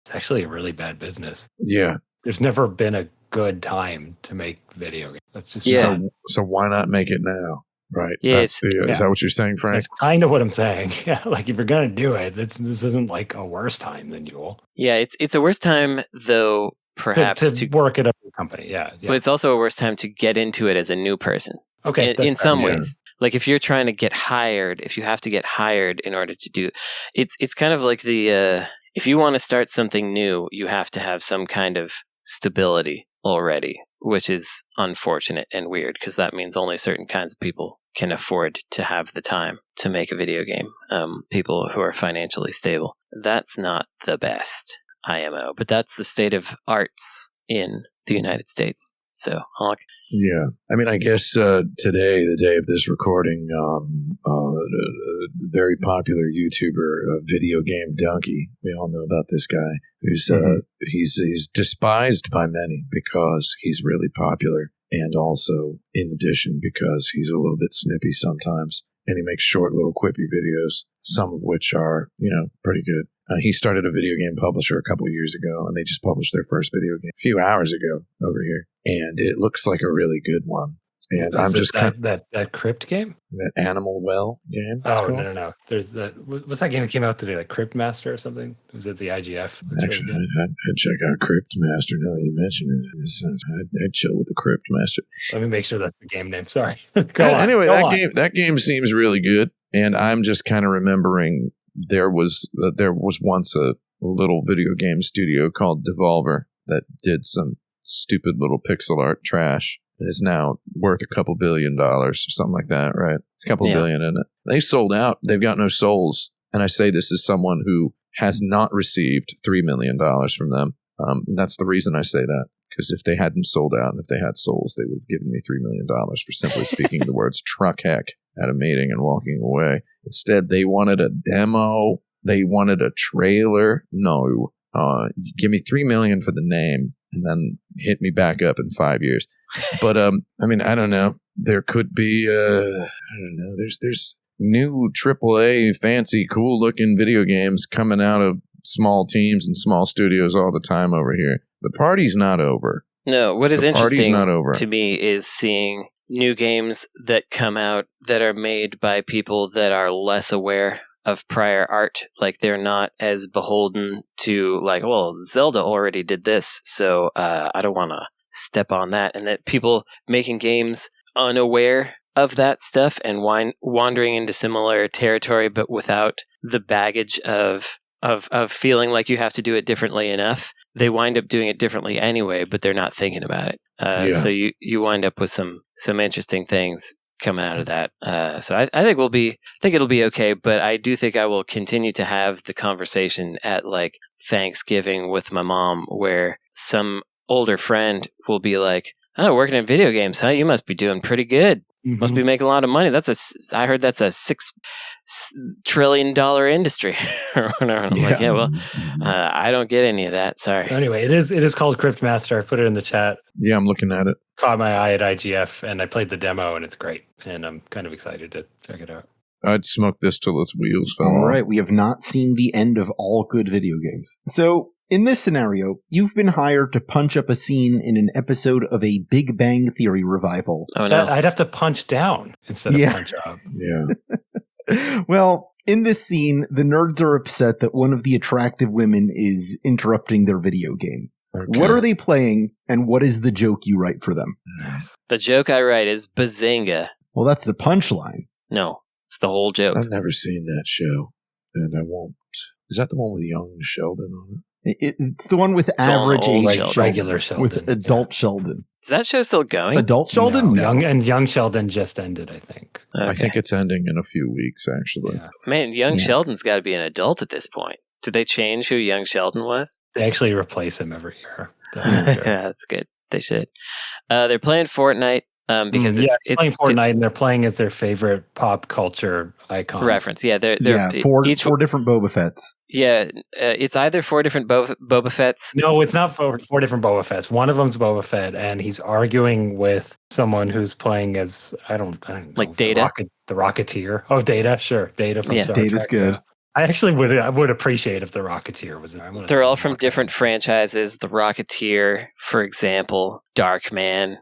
it's actually a really bad business.
Yeah.
There's never been a good time to make video games. That's just
so why not make it now? Right.
Yeah,
is that what you're saying, Frank?
That's kind of what I'm saying. Yeah, like if you're going to do it, this isn't like a worse time than usual.
Yeah, it's a worse time though. Perhaps
to work at a company, yeah.
But it's also a worse time to get into it as a new person.
Okay,
in some ways, like if you're trying to get hired, if you have to get hired in order to do, it's kind of like the if you want to start something new, you have to have some kind of stability already, which is unfortunate and weird because that means only certain kinds of people can afford to have the time to make a video game. People who are financially stable. That's not the best. IMO, but that's the state of arts in the United States. So, Hawk.
Yeah. I mean, I guess today, the day of this recording, a very popular YouTuber, Video Game Donkey, we all know about this guy, who's he's despised by many because he's really popular and also, in addition, because he's a little bit snippy sometimes. And he makes short little quippy videos, some of which are, pretty good. He started a video game publisher a couple of years ago, and they just published their first video game a few hours ago over here. And it looks like a really good one. And I'm just
that Crypt game,
that Animal Well game.
No. There's that. What's that game that came out today? Like Crypt Master or something? Was it the IGF?
Actually, I'd check out Crypt Master now that you mentioned it. I'd chill with the Crypt Master.
Let me make sure that's the game name. Sorry.
Anyway, that game seems really good, and I'm just kind of remembering there was once a little video game studio called Devolver that did some stupid little pixel art trash. It is now worth a couple $2 billion or something like that, right? It's a couple billion in it. They sold out. They've got no souls. and I say this as someone who has not received $3 million from them. And that's the reason I say that, because if they hadn't sold out and if they had souls, they would have given me $3 million for simply speaking the words truck heck at a meeting and walking away. Instead, they wanted a demo. They wanted a trailer. No, give me $3 million for the name and then hit me back up in 5 years. But, I mean, I don't know. There could be, I don't know. There's new AAA, fancy, cool looking video games coming out of small teams and small studios all the time over here. The party's not over.
No, what is
The party's
interesting
not over.
to me is seeing new games that come out that are made by people that are less aware of prior art. Like, they're not as beholden to, like, well, Zelda already did this, so I don't want to step on that. And that people making games unaware of that stuff and wandering into similar territory, but without the baggage of feeling like you have to do it differently enough. They wind up doing it differently anyway, but they're not thinking about it. So you wind up with some interesting things coming out of that. So I think it'll be okay, but I do think I will continue to have the conversation at like Thanksgiving with my mom, where some older friend will be like, "Oh, working in video games, huh? You must be doing pretty good. Must be making a lot of money. I heard that's a $6 trillion industry." Or whatever. I'm like, yeah, well, I don't get any of that. Sorry.
So anyway, it is called Cryptmaster. I put it in the chat.
Yeah, I'm looking at it.
Caught my eye at IGF, and I played the demo, and it's great. And I'm kind of excited to check it out.
I'd smoke this till its wheels fell
All
off.
right, we have not seen the end of all good video games. So, in this scenario, you've been hired to punch up a scene in an episode of a Big Bang Theory revival.
Oh, no.
I'd have to punch down instead of punch up.
Yeah.
Well, in this scene, the nerds are upset that one of the attractive women is interrupting their video game.
Okay.
What are they playing, and what is the joke you write for them?
The joke I write is Bazinga.
Well, that's the punchline.
No, it's the whole joke.
I've never seen that show, and I won't. Is that the one with young Sheldon on it?
It's the one with
It's all
average
old
age
Sheldon.
Sheldon,
Regular Sheldon,
with adult Sheldon.
Is that show still going?
Adult Sheldon? No.
Young Sheldon just ended, I think.
Okay.
I think it's ending in a few weeks, actually.
Yeah.
Man, young
Yeah.
Sheldon's got to be an adult at this point. Did they change who young Sheldon was?
They actually replace him every year.
Yeah, that's good. They should. They're playing Fortnite because it's
playing Fortnite, and they're playing as their favorite pop culture icons.
reference. Yeah, they're
four
each
different Boba Fetts.
Yeah, it's either 4 different Boba Fetts.
No, it's not four different Boba Fetts. One of them's Boba Fett, and he's arguing with someone who's playing as I don't know,
Like Data?
the Rocketeer. Oh, Data, sure, Data from Star
Data's
Trek,
good.
yeah. I actually would appreciate if the Rocketeer was there.
They're all from different franchises. The Rocketeer, for example, Darkman.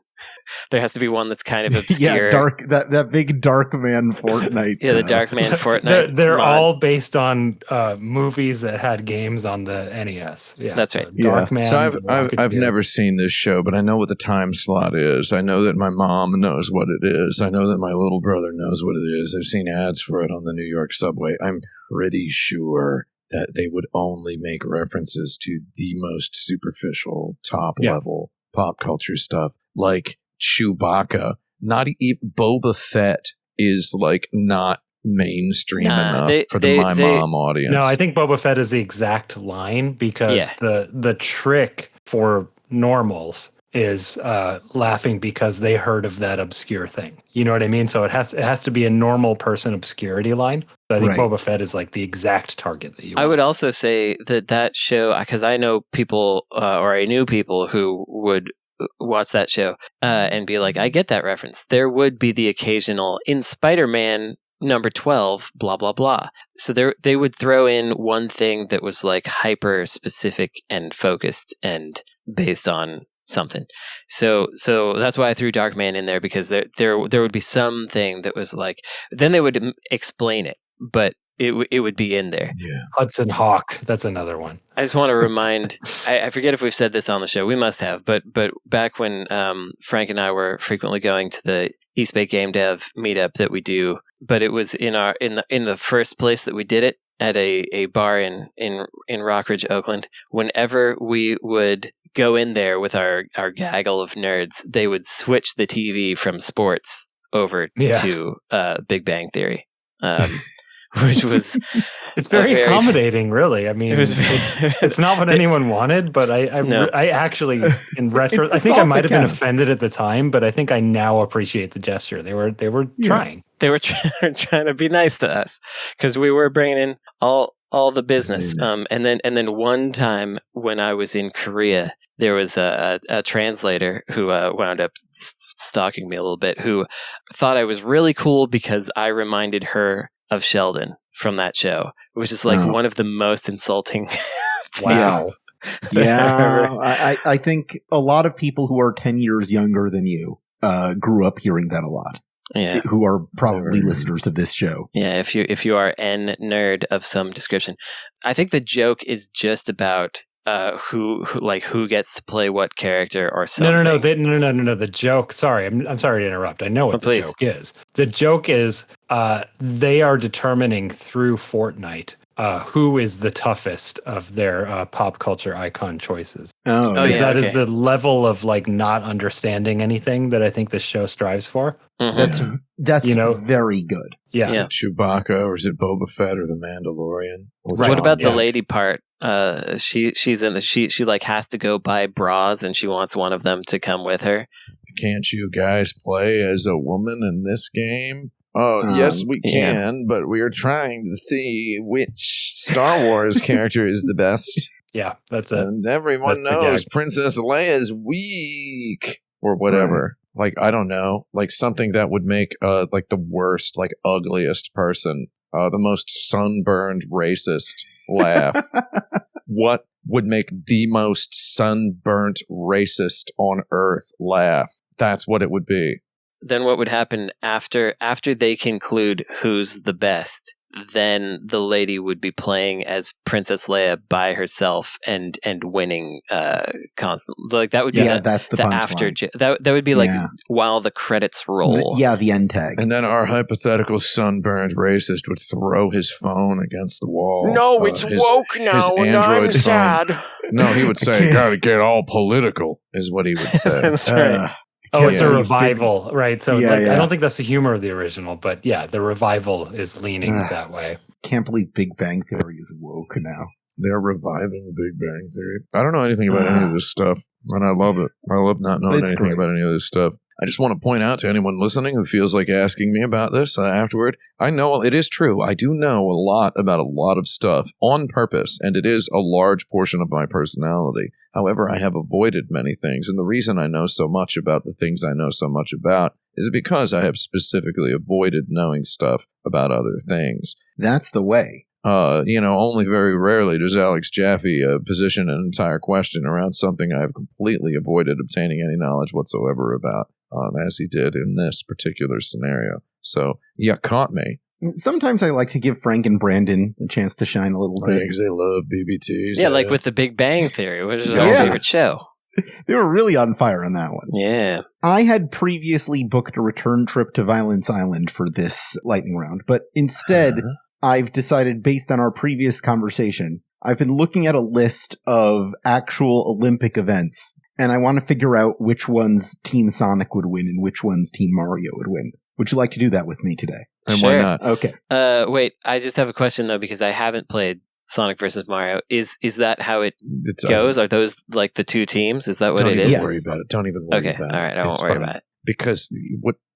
There has to be one that's kind of obscure.
Yeah, that big dark man Fortnite.
Yeah, the Darkman Fortnite.
They're
mod.
all based on movies that had games on the NES. Yeah,
That's right.
Darkman.
So I've
Rocketeer.
never seen this show, but I know what the time slot is. I know that my mom knows what it is. I know that my little brother knows what it is. I've seen ads for it on the New York subway. I'm pretty sure that they would only make references to the most superficial, top level pop culture stuff, like Chewbacca. Not even Boba Fett is like not mainstream enough for the My Mom audience.
No, I think Boba Fett is the exact line because the trick for normals is laughing because they heard of that obscure thing. You know what I mean? So it has to be a normal person obscurity line. So I think Boba Fett is like the exact target that you want.
I would also say that show, because I know people, or I knew people who would watch that show and be like, I get that reference. There would be the occasional, in Spider-Man number 12, blah, blah, blah. So they would throw in one thing that was like hyper specific and focused and based on something. So that's why I threw Darkman in there, because there would be something that was like, then they would explain it, but it would be in there.
Yeah.
Hudson Hawk, that's another one.
I just want to remind, I forget if we've said this on the show. We must have, but back when Frank and I were frequently going to the East Bay Game Dev meetup that we do, but it was in the first place that we did it, at a bar in Rockridge, Oakland. Whenever we would go in there with our gaggle of nerds, they would switch the TV from sports over to Big Bang Theory. which was
It's very accommodating, really. I mean, it's not what anyone wanted, but I actually, in retro, I think I might have been offended at the time, but I think I now appreciate the gesture. They were trying.
They were trying to be nice to us because we were bringing in all the business. And then one time when I was in Korea, there was a translator who wound up stalking me a little bit, who thought I was really cool because I reminded her of Sheldon from that show, which is like one of the most insulting
Wow. Yeah. I think a lot of people who are 10 years younger than you grew up hearing that a lot.
Yeah.
Who are probably listeners of this show.
Yeah, if you are an nerd of some description. I think the joke is just about who gets to play what character or something.
No. The joke. Sorry, I'm sorry to interrupt. I know what the joke is. The joke is they are determining through Fortnite who is the toughest of their pop culture icon choices. That is the level of like not understanding anything that I think this show strives for.
Mm-hmm.
That's very good.
Yeah.
Is it Chewbacca or is it Boba Fett or the Mandalorian?
Right. What about the lady part? She's in she like has to go buy bras and she wants one of them to come with her.
Can't you guys play as a woman in this game? Oh, yes, we can, but we are trying to see which Star Wars character is the best.
Yeah, that's it.
And everyone knows Princess Leia is weak or whatever. Right. Like, I don't know, like something that would make like the worst, like ugliest person, the most sunburned racist laugh. What would make the most sunburnt racist on earth laugh? That's what it would be.
Then what would happen after they conclude who's the best? Then the lady would be playing as Princess Leia by herself and winning constantly. Like that would be
that's the
after that would be like while the credits roll.
The end tag.
And then our hypothetical sunburned racist would throw his phone against the wall.
No, it's woke now, and I'm sad.
No, he would say, "Gotta get all political," is what he would say.
That's right.
It's a revival, right? So I don't think that's the humor of the original, but yeah, the revival is leaning that way.
Can't believe Big Bang Theory is woke now.
They're reviving Big Bang Theory. I don't know anything about any of this stuff, and I love it. I love not knowing anything about any of this stuff. I just want to point out to anyone listening who feels like asking me about this afterward, I know it is true. I do know a lot about a lot of stuff on purpose, and it is a large portion of my personality. However, I have avoided many things, and the reason I know so much about the things I know so much about is because I have specifically avoided knowing stuff about other things.
That's the way.
Only very rarely does Alex Jaffe position an entire question around something I have completely avoided obtaining any knowledge whatsoever about, as he did in this particular scenario. So, you caught me.
Sometimes I like to give Frank and Brandon a chance to shine a little bit.
Because they love BBTs.
Yeah, like with the Big Bang Theory, which is our favorite show.
They were really on fire on that one.
Yeah.
I had previously booked a return trip to Violence Island for this lightning round, but instead, I've decided, based on our previous conversation, I've been looking at a list of actual Olympic events, and I want to figure out which ones Team Sonic would win and which ones Team Mario would win. Would you like to do that with me today?
And why not?
Okay.
Wait, I just have a question, though, because I haven't played Sonic versus Mario. Is that how it goes? Are those like the two teams? Is that what it is?
Don't worry about it. Don't even worry about it.
Okay, all right. I won't worry about it.
Because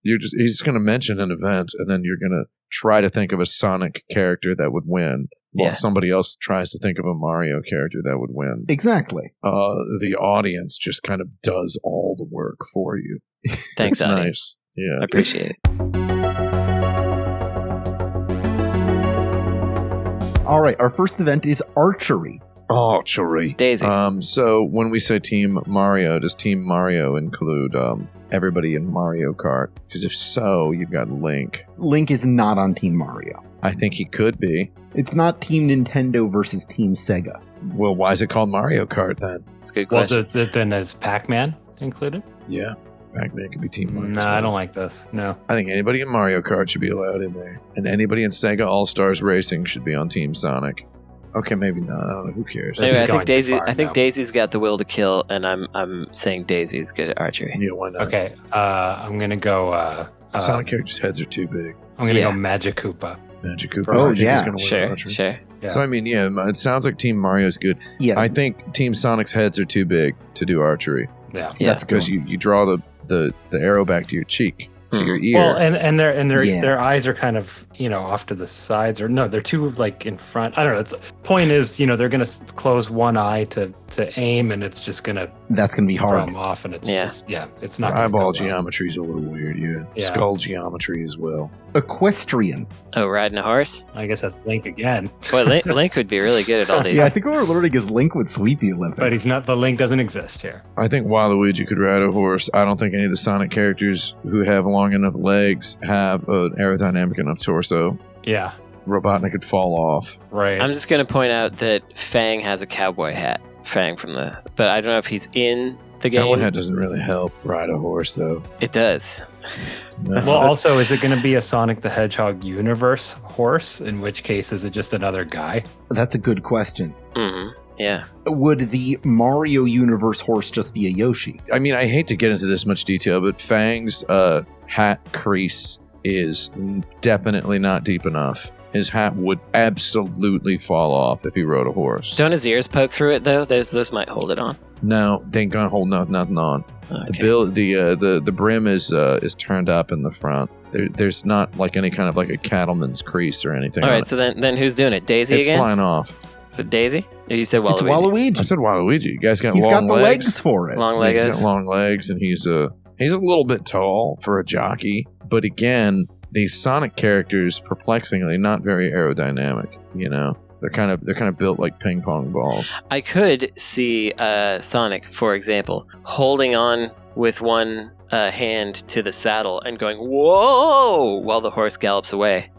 he's going to mention an event, and then you're going to try to think of a Sonic character that would win, while somebody else tries to think of a Mario character that would win.
Exactly.
The audience just kind of does all the work for you.
Thanks,
That's
audience.
Nice. Yeah.
I appreciate it.
All right, our first event is archery.
Archery.
Daisy.
So when we say Team Mario, does Team Mario include everybody in Mario Kart? Because if so, you've got Link.
Link is not on Team Mario.
I think he could be.
It's not Team Nintendo versus Team Sega.
Well, why is it called Mario Kart then?
That's a good question.
Well, then is Pac-Man included?
Yeah. Pac-Man could be Team Mario.
No, I don't like this. No.
I think anybody in Mario Kart should be allowed in there. And anybody in Sega All-Stars Racing should be on Team Sonic. Okay, maybe not. I don't know. Who cares?
Anyway, I think Daisy's got the will to kill, and I'm saying Daisy's good at archery.
Yeah, why not?
Okay, I'm gonna go.
Sonic characters' heads are too big.
I'm gonna go Magic Koopa.
Magic Cooper.
Oh,
I think
yeah.
he's gonna win
Sure,
archery.
sure.
Yeah.
So I mean, yeah, it sounds like Team Mario's good.
Yeah,
I think Team Sonic's heads are too big to do archery
Yeah.
Yeah.
that's good.
because you draw the arrow back to your cheek, to your ear.
Well, and their
Yeah.
their eyes are kind of off to the sides, or no, they're too like in front. I don't know. Point is, they're gonna close one eye to aim, and it's just gonna
That's going to be
throw
hard.
them off, and it's
Yeah.
it's not gonna
Eyeball
go well.
geometry is a little weird. Yeah.
Yeah.
Skull geometry as well.
Equestrian.
Oh, riding a horse?
I guess that's Link again,
Boy, Link would be really good at all these.
Yeah, I think what we're learning is Link would sweep the Olympics.
but he's not. The Link doesn't exist here.
I think Waluigi could ride a horse. I don't think any of the Sonic characters who have long enough legs have an aerodynamic enough torso.
Yeah.
Robotnik could fall off.
Right.
I'm just going to point out that Fang has a cowboy hat. Fang but I don't know if he's in the game.
Cowboy hat doesn't really help ride a horse, though.
It does.
No.
Well, also, is it going to be a Sonic the Hedgehog universe horse? In which case, is it just another guy?
That's a good question.
Mm-hmm. Yeah.
Would the Mario universe horse just be a Yoshi?
I mean, I hate to get into this much detail, but Fang's hat crease is definitely not deep enough. His hat would absolutely fall off if he rode a horse.
Don't his ears poke through it, though? Those might hold it on.
No, they ain't gonna hold nothing on.
Okay.
The brim is turned up in the front. There's not like any kind of like a cattleman's crease or anything.
All
on
right,
it.
so then who's doing it? Daisy
It's
again?
flying off.
Is it Daisy? Or you said Waluigi?
It's Waluigi.
I said Waluigi. You guys got
He's
long
got the
legs.
legs for it.
Long
Yeah, he's
legs.
got long legs, and he's a little bit tall for a jockey. But again, these Sonic characters, perplexingly, not very aerodynamic. They're kind of built like ping pong balls.
I could see Sonic, for example, holding on with one hand to the saddle and going, whoa, while the horse gallops away.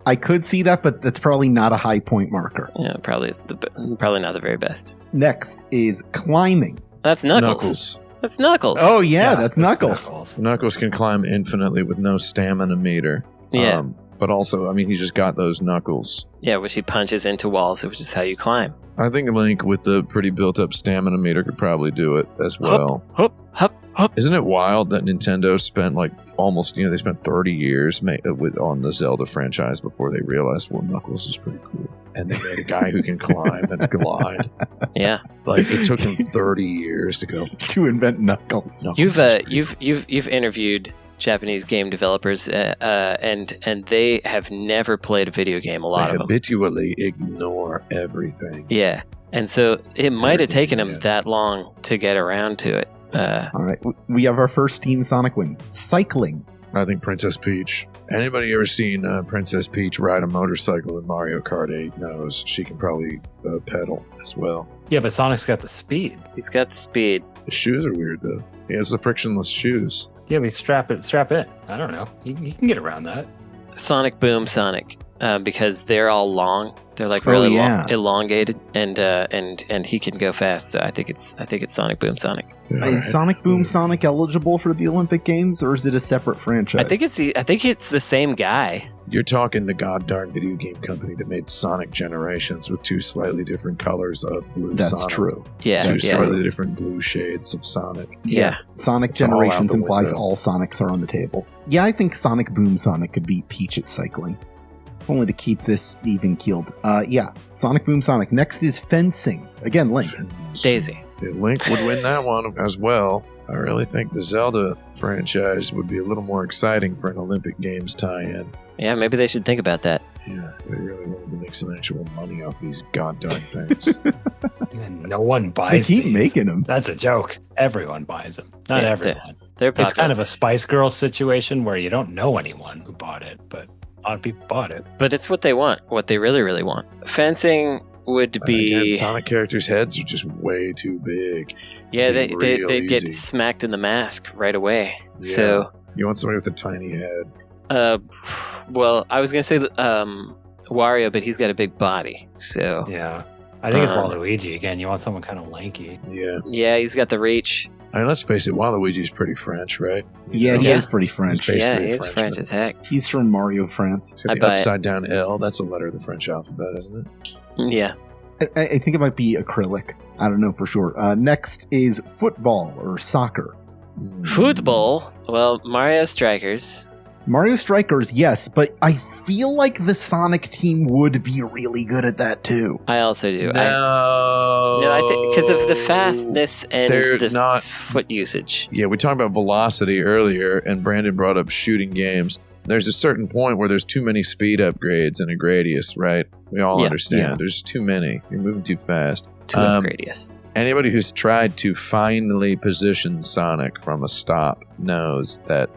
I could see that, but that's probably not a high point marker.
Yeah, probably not the very best.
Next is climbing.
That's Knuckles. That's Knuckles.
Oh, yeah, that's Knuckles.
Knuckles can climb infinitely with no stamina meter.
Yeah.
But also, I mean, he's just got those knuckles.
Yeah, which he punches into walls, which is how you climb.
I think Link with the pretty built-up stamina meter could probably do it as well.
Hup, hup, hup.
Isn't it wild that Nintendo spent like almost, they spent 30 years on the Zelda franchise before they realized, well, Knuckles is pretty cool. And they made a guy who can climb and glide.
Yeah.
Like, it took him 30 years to go.
To invent Knuckles.
Knuckles is pretty
You've interviewed Japanese game developers, and they have never played a video game. A lot
They
of them
habitually ignore everything.
Yeah, and so it might have taken them
Yeah.
that long to get around to it.
All right, we have our first Team Sonic win. Cycling.
I think Princess Peach. Anybody ever seen Princess Peach ride a motorcycle in Mario Kart 8 knows she can probably pedal as well.
Yeah, but Sonic's got the speed.
He's got the speed.
His shoes are weird though. He has the frictionless shoes.
Yeah, but strap in. I don't know. You can get around that.
Sonic Boom Sonic, because they're all long. They're like really long, elongated, and he can go fast. So I think it's Sonic Boom Sonic.
Yeah,
Is Sonic Boom Sonic eligible for the Olympic Games, or is it a separate franchise?
I think it's the same guy.
You're talking the goddarn video game company that made Sonic Generations with two slightly different colors of blue
That's
Sonic.
true.
Yeah,
Two
yeah,
slightly different blue shades of Sonic.
yeah.
Sonic
It's all out
Generations
the
implies
window.
all Sonics are on the table. Yeah, I think Sonic Boom Sonic could beat Peach at cycling. Only to keep this even keeled. Yeah, Sonic Boom Sonic. Next is fencing. Again, Link.
Daisy.
Yeah, Link would win that one as well. I really think the Zelda franchise would be a little more exciting for an Olympic Games tie-in.
Yeah, maybe they should think about that.
Yeah, if they really wanted to make some actual money off these goddarn things.
And no one
They
buys
keep
these.
making them.
That's a joke. Everyone buys them. Not
Yeah,
everyone.
They're
It's kind
popular.
of a Spice Girls situation where you don't know anyone who bought it, but a lot of people bought it.
But it's what they want, what they really, really want. Fencing would be...
Again, Sonic characters' heads are just way too big.
Yeah,
Be real
they get
easy.
smacked in the mask right away.
Yeah.
So,
You want somebody with a tiny head.
well, I was gonna say Wario, but he's got a big body. So,
Yeah. I think it's
Uh-huh.
Waluigi. Again, you want someone kind of lanky.
Yeah.
yeah, he's got the reach.
I mean, let's face it, Waluigi's pretty French, right?
Yeah, he
Yeah.
is pretty French.
He's
Yeah,
basically
he's
a
French
Frenchman.
as heck.
He's from Mario, France.
It's got
I
the
buy it.
upside down L. That's a letter of the French alphabet, isn't it?
Yeah.
I think it might be acrylic. I don't know for sure. Next is football or soccer.
Mm.
Football. Well, Mario Strikers.
Mario Strikers, yes, but I feel like the Sonic team would be really good at that too.
I also do.
No,
I think because of the fastness and
They're
the
not-
foot usage.
Yeah, we talked about velocity earlier, and Brandon brought up shooting games. There's a certain point where there's too many speed upgrades in a Gradius, right? We all understand.
Yeah.
There's too many. You're moving too fast.
To a radius.
Anybody who's tried to finally position Sonic from a stop knows that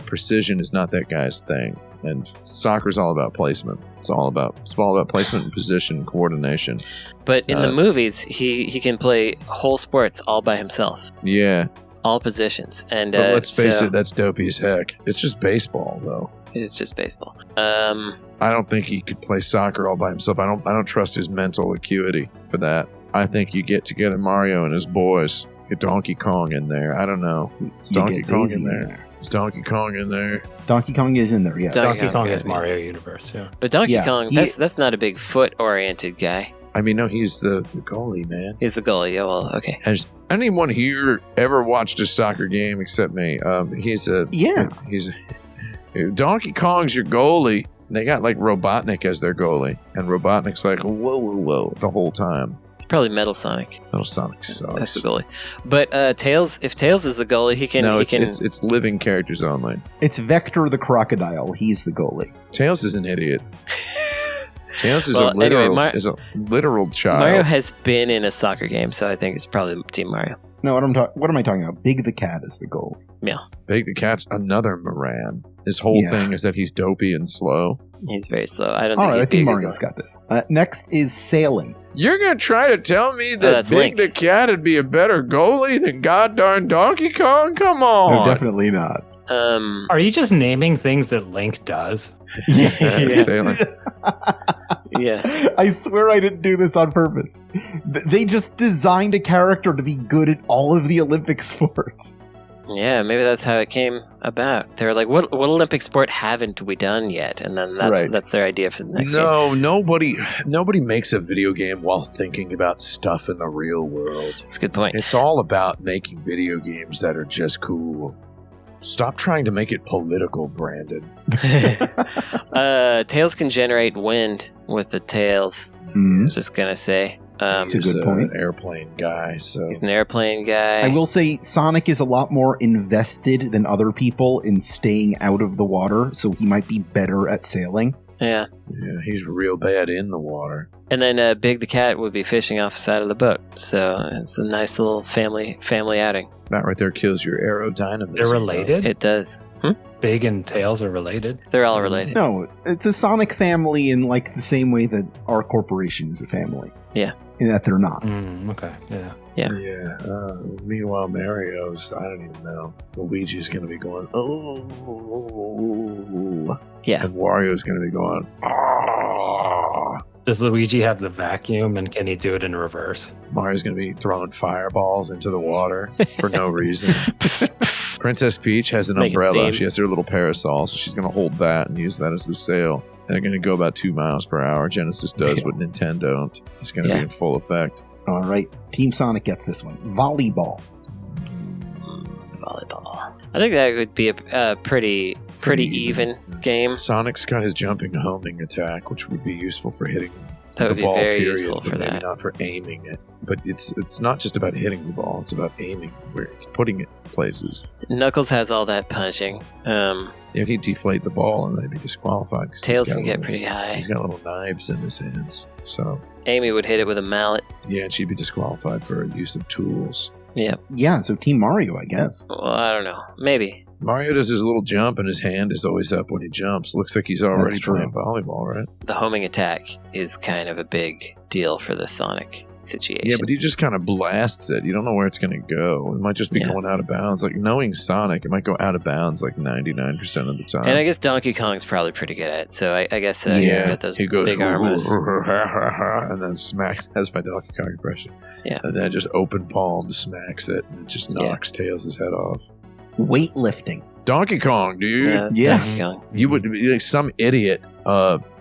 precision is not that guy's thing. And soccer's all about placement. It's all about placement and position coordination.
But in the movies, he can play whole sports all by himself.
Yeah.
All positions. And
But let's face it, that's dopey as heck. It's just baseball, though.
It's just baseball.
I don't think he could play soccer all by himself. I don't trust his mental acuity for that. I think you get together Mario and his boys, get Donkey Kong in there. I don't know. Is Donkey Kong in there? Is Donkey Kong in there?
Donkey Kong is in there, yes.
Donkey
Donkey Kong
Kong's
is
gotta be.
Mario Universe, yeah.
But Donkey
Yeah,
Kong, that's not a big foot-oriented guy.
I mean, no, he's the goalie, man.
He's the goalie. Yeah, well, okay.
Has anyone here ever watched a soccer game except me? Donkey Kong's your goalie. They got like Robotnik as their goalie, and Robotnik's like whoa the whole time.
It's probably Metal Sonic.
Little Sonic sucks.
That's the goalie. But Tails, if Tails is the goalie, he can.
No,
he
it's living characters only.
It's Vector the crocodile. He's the goalie.
Tails is an idiot. Tails is
Well,
a literal
anyway,
is a literal child.
Mario has been in a soccer game, so I think it's probably Team Mario.
No, what am I talking about? Big the cat is the goalie.
Yeah,
Big the Cat's another Moran. His whole
Yeah.
thing is that he's dopey and slow.
he's very slow. I don't
All
think
right, I
he'd be
think
a good
Mario's
goalie.
got this. Next is sailing.
You're gonna try to tell me that
that's
Big
Link.
the Cat would be a better goalie than goddamn Donkey Kong? Come
No,
on.
definitely not.
Are you just naming things that Link does?
Yeah.
Sailing.
Yeah.
I swear I didn't do this on purpose. They just designed a character to be good at all of the Olympic sports.
Yeah, maybe that's how it came about. They were like, "What Olympic sport haven't we done yet?" And then that's their idea for the next game.
No, nobody makes a video game while thinking about stuff in the real world.
That's a good point.
It's all about making video games that are just cool. Stop trying to make it political, Brandon.
Tails can generate wind with the tails. I was just gonna say.
It's a
He's
good point.
an airplane guy, so
He's an airplane guy.
I will say Sonic is a lot more invested than other people in staying out of the water, so he might be better at sailing.
Yeah.
yeah, he's real bad in the water.
And then Big the Cat would be fishing off the side of the boat. So it's a nice little family outing.
That right there kills your aerodynamism.
They're related?
It does.
Big and Tails are related?
They're all related.
No, it's a Sonic family in like the same way that our corporation is a family.
Yeah.
In that they're not.
Okay, yeah.
Yeah.
Yeah. Meanwhile, Mario's, I don't even know. Luigi's going to be going, oh.
Yeah.
And Wario's going to be going, ah.
Does Luigi have the vacuum, and can he do it in reverse?
Mario's going to be throwing fireballs into the water for no reason. Princess Peach has an
Making
umbrella.
steam.
She has her little parasol, so she's going to hold that and use that as the sail. They're going to go about 2 miles per hour. Genesis does what Nintendo don't. It's going to be in full effect.
All right, Team Sonic gets this one. Volleyball.
Volleyball. I think that would be a pretty even game.
Sonic's got his jumping homing attack, which would be useful for hitting
That
the
would be
ball,
very
period,
useful
but
for
maybe
that.
not for aiming it. But it's not just about hitting the ball; it's about aiming where it's putting it in places.
Knuckles has all that punching.
He'd deflate the ball and they'd be disqualified. 'cause
Tails
he's got
can get
little-
pretty high.
He's got little knives in his hands, so
Amy would hit it with a mallet.
yeah, and she'd be disqualified for use of tools.
Yeah.
Yeah, so Team Mario, I guess.
Well, I don't know. Maybe.
Mario does his little jump, and his hand is always up when he jumps. Looks like he's already
That's true.
playing volleyball, right?
The homing attack is kind of a big deal for the Sonic situation.
Yeah, but he just kind of blasts it. You don't know where it's going to go. It might just be
Yeah.
going out of bounds. Like, knowing Sonic, it might go out of bounds like 99% of the time.
And I guess Donkey Kong's probably pretty good at it. So I guess
yeah,
got those
he goes,
big arms.
and then smack. That's my Donkey Kong impression.
Yeah.
And then just open palm smacks it, and it just knocks Tails' head off.
Weightlifting.
Donkey Kong, dude.
That's
Yeah.
Donkey Kong.
You would be like some idiot,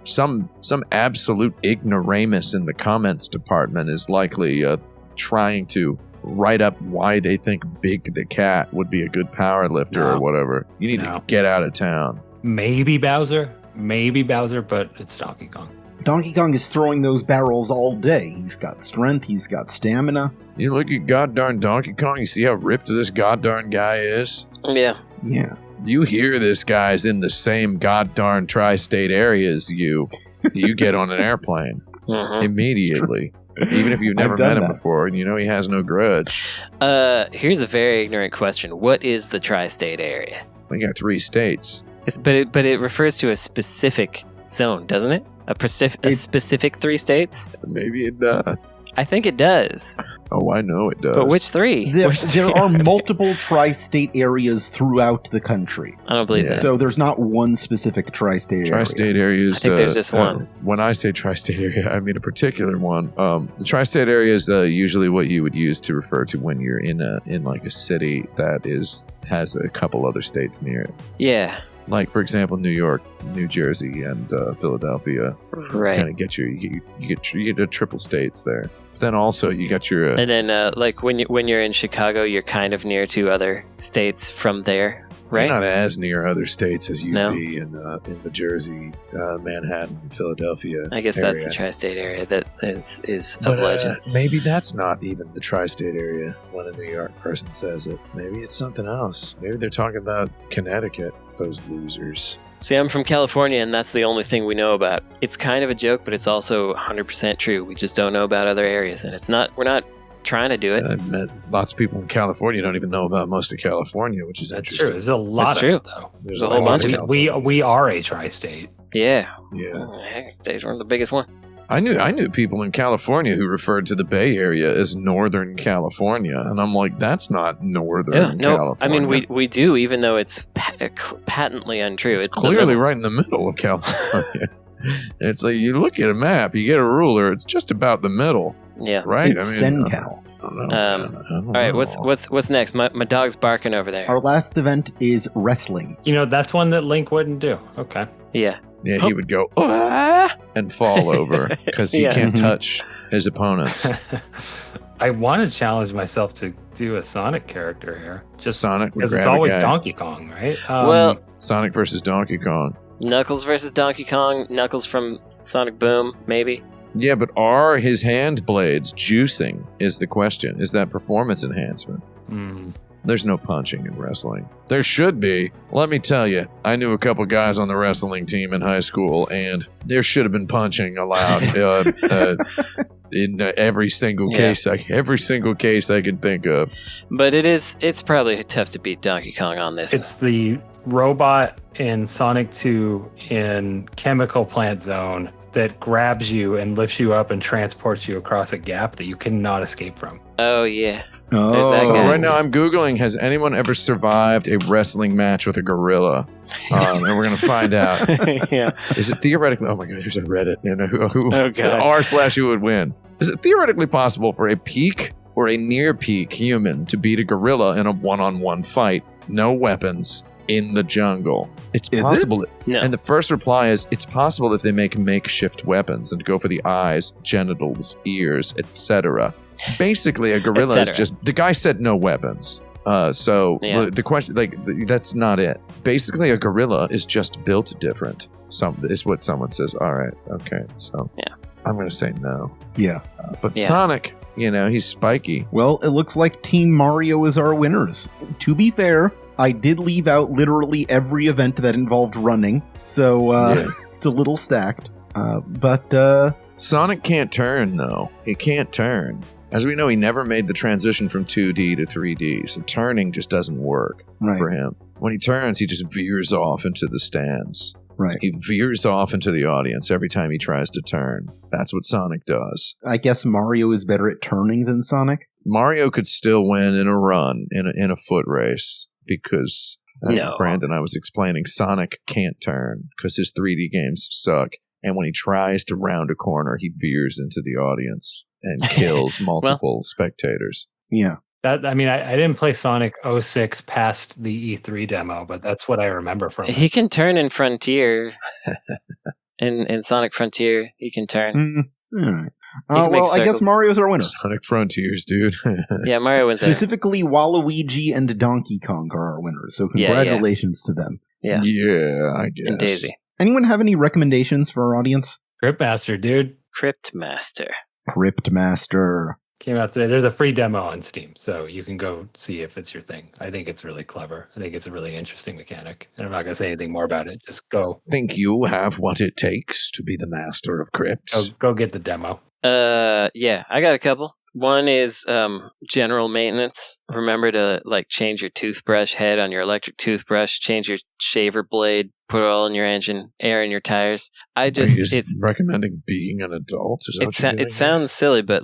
some absolute ignoramus in the comments department is likely trying to write up why they think Big the Cat would be a good power lifter or
No.
whatever. You need
No.
to get out of town.
maybe Bowser, but it's Donkey Kong.
Donkey Kong is throwing those barrels all day. He's got strength, he's got stamina.
You look at goddarn Donkey Kong, you see how ripped this goddarn guy is?
Yeah.
Yeah.
You hear this guy's in the same goddarn tri-state area as you. You get on an airplane immediately. Even if you've never met him before, and you know he has no grudge.
Here's a very ignorant question. What is the tri-state area?
We got 3 states.
But it refers to a specific zone, doesn't it? A specific 3 states?
Maybe it does.
I think it does.
Oh, I know it does.
But which 3?
There are multiple tri-state areas throughout the country.
I don't believe that.
So there's not one specific tri-state area.
Tri-state areas.
I think there's just one.
When I say tri-state area, I mean a particular one. The tri-state area is usually what you would use to refer to when you're in like a city that has a couple other states near it.
Yeah.
Like, for example, New York, New Jersey, and Philadelphia.
Right.
Kind of get you get a triple states there. But then also you got your...
and then, like, when you're in Chicago, you're kind of near 2 other states from there, right?
You're not as near other states as you'd be in the Jersey, Manhattan, Philadelphia
I guess
area.
that's the tri-state area that is of legend.
Maybe that's not even the tri-state area when a New York person says it. Maybe it's something else. Maybe they're talking about Connecticut, those losers.
See, I'm from California, and that's the only thing we know about. It's kind of a joke, but it's also 100% true. We just don't know about other areas, and we're not trying to do it.
I've met lots of people in California don't even know about most of California, which is
That's
interesting.
true. There's a lot of it, though.
There's a whole bunch of it.
We are a tri-state.
Yeah.
Yeah.
States weren't the biggest one.
I knew people in California who referred to the Bay Area as Northern California, and I'm like, that's not Northern California.
I mean, we do, even though it's patently untrue.
It's clearly right in the middle of California. It's like, you look at a map, you get a ruler, it's just about the middle.
Yeah.
Right?
It's SenCal.
I don't know.
All right, what's next? My dog's barking over there.
Our last event is wrestling.
That's one that Link wouldn't do. Okay.
Yeah.
Yeah, he would go, "Ah," and fall over because he can't touch his opponents.
I want to challenge myself to do a Sonic character here. Just
Sonic,
because it's always Donkey Kong, right?
Sonic versus Donkey Kong.
Knuckles versus Donkey Kong. Knuckles from Sonic Boom, maybe.
Yeah, but are his hand blades juicing is the question. Is that performance enhancement? There's no punching in wrestling. There should be. Let me tell you, I knew a couple guys on the wrestling team in high school, and there should have been punching allowed in every single case. Every single case I can think of.
But it's probably tough to beat Donkey Kong on this.
It's the robot in Sonic 2 in Chemical Plant Zone that grabs you and lifts you up and transports you across a gap that you cannot escape from.
Oh, yeah.
Oh.
There's that
So
guy.
right now I'm Googling, has anyone ever survived a wrestling match with a gorilla? And we're going to find out.
Yeah.
Is it theoretically... Oh my God, here's a Reddit.
Oh, God.
r/who would win. Is it theoretically possible for a peak or a near peak human to beat a gorilla in a one-on-one fight? No weapons in the jungle. It's possible.
No.
And the first reply is, it's possible if they make makeshift weapons and go for the eyes, genitals, ears, etc. Basically, a gorilla is just... The guy said no weapons. The question, that's not it. Basically, a gorilla is just built different. Is what someone says. All right, okay. So I'm going to say no.
Yeah.
But Sonic, he's spiky.
Well, it looks like Team Mario is our winners. To be fair, I did leave out literally every event that involved running, so it's a little stacked. But
Sonic can't turn, though. He can't turn. As we know, he never made the transition from 2D to 3D, so turning just doesn't work for him. When he turns, he just veers off into the stands.
Right.
He veers off into the audience every time he tries to turn. That's what Sonic does.
I guess Mario is better at turning than Sonic?
Mario could still win in a run, in a foot race, because, Brandon, I was explaining, Sonic can't turn because his 3D games suck. And when he tries to round a corner, he veers into the audience and kills multiple spectators.
Yeah.
I didn't play Sonic 06 past the E3 demo, but that's what I remember from it.
He can turn in Frontier. in Sonic Frontier, he can turn.
All right. I guess Mario's our winner.
Sonic Frontiers, dude.
Yeah, Mario wins there.
Specifically, Waluigi and Donkey Kong are our winners, so congratulations to them.
Yeah.
Yeah, I guess.
And Daisy.
Anyone have any recommendations for our audience?
Cryptmaster, dude.
Cryptmaster.
Cryptmaster.
Came out today. There's a free demo on Steam, so you can go see if it's your thing. I think it's really clever. I think it's a really interesting mechanic. And I'm not going to say anything more about it. Just go.
Think you have what it takes to be the master of crypts?
Go get the demo.
Yeah, I got a couple. One is general maintenance. Remember to change your toothbrush head on your electric toothbrush, change your shaver blade, put oil in your engine, air in your tires.
It's recommending being an adult. Is that what you're doing?
It sounds silly, but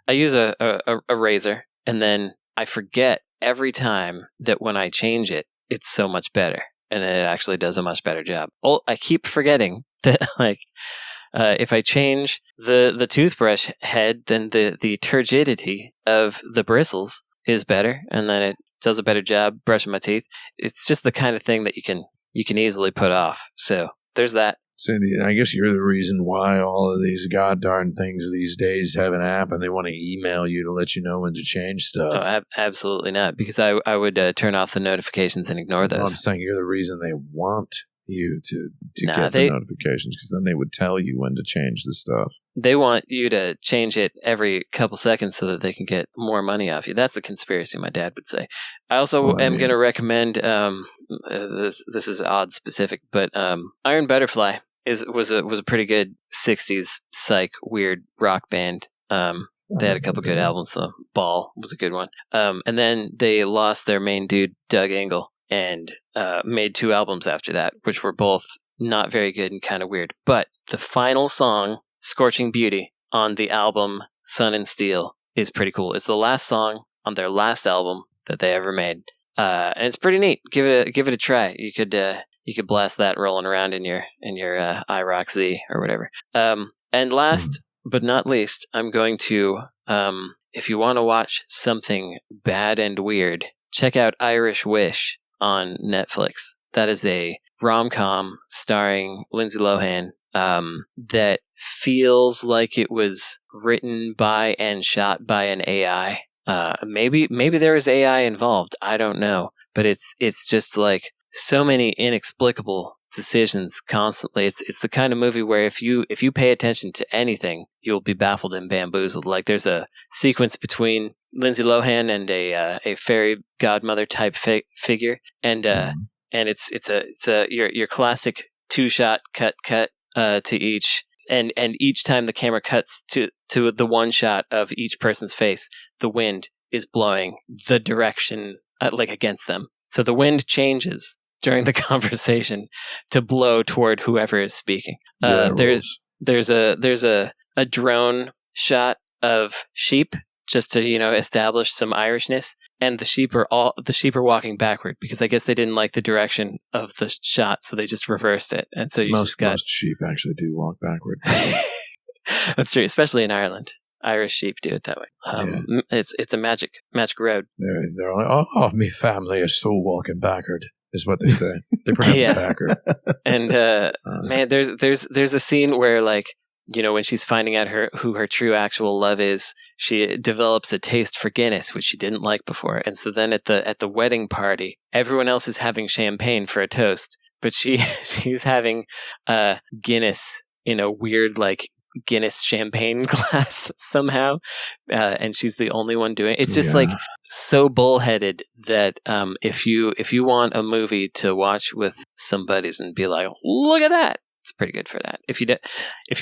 I use a razor, and then I forget every time that when I change it, it's so much better, and it actually does a much better job. I keep forgetting that if I change the toothbrush head, then the turgidity of the bristles is better, and then it does a better job brushing my teeth. It's just the kind of thing that you can easily put off. So there's that.
So I guess you're the reason why all of these goddarn things these days have an app, and they want to email you to let you know when to change stuff.
Oh, absolutely not, because I would turn off the notifications and ignore those.
I'm saying you're the reason they want you to get the notifications, because then they would tell you when to change the stuff.
They want you to change it every couple seconds so that they can get more money off you. That's the conspiracy, my dad would say. I also am going to recommend this is odd specific, but Iron Butterfly was a pretty good 60s psych weird rock band. They had a couple good albums. So Ball was a good one. And then they lost their main dude, Doug Engel, and made 2 albums after that, which were both not very good and kind of weird. But the final song, Scorching Beauty, on the album Sun and Steel is pretty cool. It's the last song on their last album that they ever made. And it's pretty neat. Give it a try. You could blast that rolling around in your iRock Z or whatever. And last but not least, I'm going to, if you want to watch something bad and weird, check out Irish Wish on Netflix. That is a rom-com starring Lindsay Lohan that feels like it was written by and shot by an AI. Maybe there was AI involved. I don't know, but it's just so many inexplicable decisions constantly. It's the kind of movie where if you pay attention to anything, you'll be baffled and bamboozled. There's a sequence between Lindsay Lohan and a fairy godmother type figure, and it's your classic 2-shot cut to each, and each time the camera cuts to the one shot of each person's face, the wind is blowing the direction against them. So the wind changes during the conversation to blow toward whoever is speaking. There's a drone shot of sheep just to establish some Irishness, and the sheep are walking backward because I guess they didn't like the direction of the shot, so they just reversed it, and so most
sheep actually do walk backward.
That's true, especially in Ireland. Irish sheep do it that way. It's a magic road.
They're like, oh, me family is so walking backward, is what they say. They pronounce it backward.
And man, there's a scene where when she's finding out who her true actual love is, she develops a taste for Guinness, which she didn't like before. And so then at the wedding party, everyone else is having champagne for a toast, but she's having Guinness in a weird Guinness champagne glass somehow, and she's the only one doing it. It's just so bullheaded that if you want a movie to watch with some buddies and be like, look at that, it's pretty good for that. If you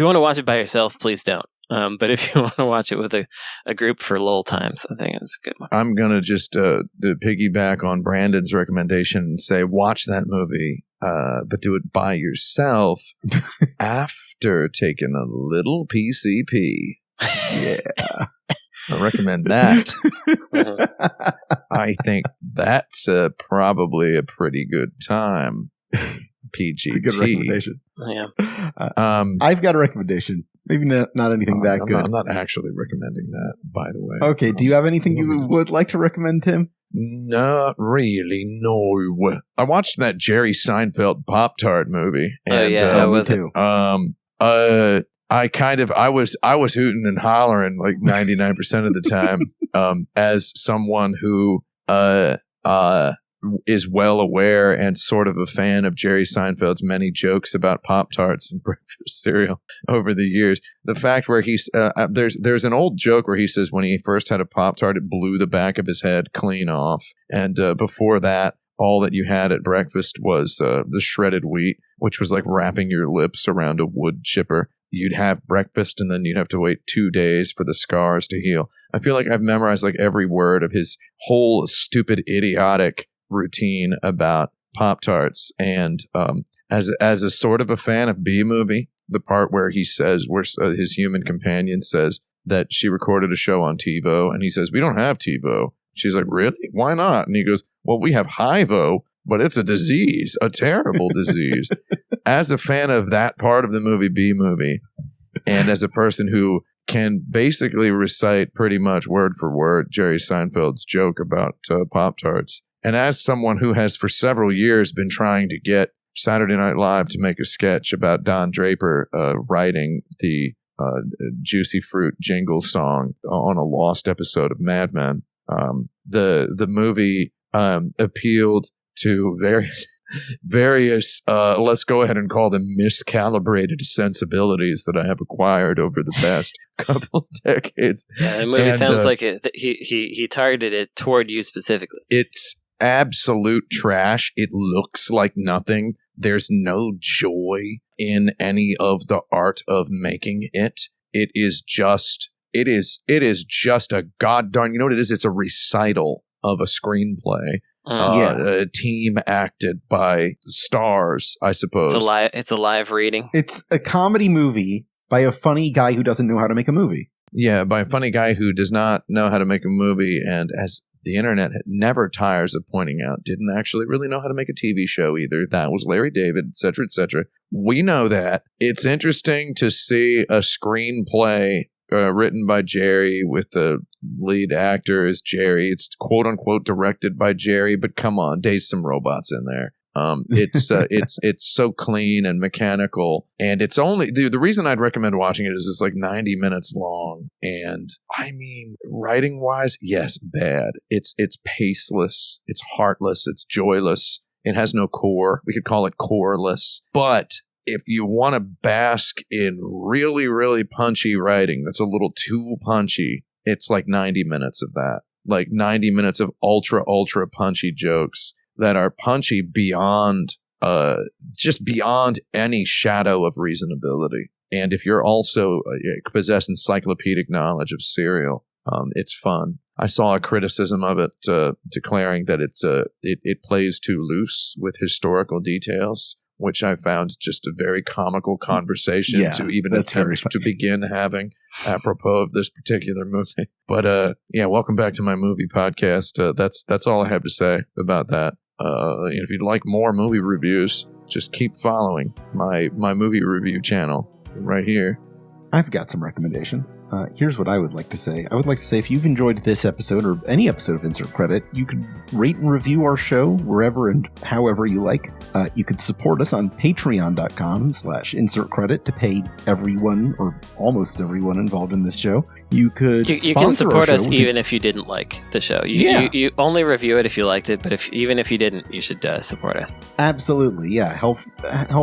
want to watch it by yourself, please don't. But if you want to watch it with a group for lol times, I think it's a good one.
I'm gonna just piggyback on Brandon's recommendation and say watch that movie, but do it by yourself after taking a little PCP. Yeah, I recommend that. I think that's probably a pretty good time. PGT.
It's a good recommendation.
Yeah.
I've got a recommendation. Maybe not anything that good.
I'm not actually recommending that, by the way.
Okay, do you have anything you would like to recommend, Tim?
Not really, no. I watched that Jerry Seinfeld Pop-Tart movie. And,
that was
too.
I was hooting and hollering 99% of the time, as someone who is well aware and sort of a fan of Jerry Seinfeld's many jokes about Pop-Tarts and breakfast cereal over the years. The fact where he's there's an old joke where he says when he first had a Pop-Tart, it blew the back of his head clean off. And before that, all that you had at breakfast was the shredded wheat, which was like wrapping your lips around a wood chipper. You'd have breakfast and then you'd have to wait 2 days for the scars to heal. I feel like I've memorized like every word of his whole stupid, idiotic routine about Pop-Tarts. And as a sort of a fan of B-Movie, the part where he says, where his human companion says that she recorded a show on TiVo, and he says, we don't have TiVo. She's like, really? Why not? And he goes, well, we have HIVO, but it's a disease, a terrible disease. As a fan of that part of the movie B-Movie, and as a person who can basically recite pretty much word for word Jerry Seinfeld's joke about Pop-Tarts, and as someone who has for several years been trying to get Saturday Night Live to make a sketch about Don Draper writing the Juicy Fruit jingle song on a lost episode of Mad Men, the movie appealed to various let's go ahead and call them miscalibrated sensibilities that I have acquired over the past couple of decades.
Yeah, the movie sounds like it. He targeted it toward you specifically.
It's absolute trash. It looks like nothing. There's no joy in any of the art of making it. It is just a goddamn, you know what it is? It's a recital of a screenplay. A team acted by stars, I suppose.
It's a live reading.
It's a comedy movie by a funny guy who doesn't know how to make a movie.
Yeah, by a funny guy who does not know how to make a movie, and as the internet never tires of pointing out, didn't actually really know how to make a TV show either. That was Larry David, et cetera, et cetera. We know that. It's interesting to see a screenplay written by Jerry with the lead actor as Jerry. It's quote unquote directed by Jerry, but come on, there's some robots in there. It's so clean and mechanical, and it's only the reason I'd recommend watching it is it's like 90 minutes long, and I mean, writing wise, yes, bad. It's paceless, it's heartless, it's joyless. It has no core. We could call it coreless, but if you want to bask in really, really punchy writing that's a little too punchy, it's like 90 minutes of that. Like 90 minutes of ultra, ultra punchy jokes that are punchy beyond, just beyond any shadow of reasonability. And if you're also possess encyclopedic knowledge of cereal, it's fun. I saw a criticism of it declaring that it plays too loose with historical details, which I found just a very comical conversation to even attempt to begin having apropos of this particular movie. But welcome back to my movie podcast. That's all I have to say about that. If you'd like more movie reviews, just keep following my movie review channel right here.
I've got some recommendations. Here's what I would like to say. I would like to say if you've enjoyed this episode or any episode of Insert Credit, you could rate and review our show wherever and however you like. You could support us on patreon.com/insert credit to pay everyone or almost everyone involved in this show. You could
you can support us even if you didn't like the show. You only review it if you liked it, but even if you didn't, you should support us.
Absolutely, yeah. Help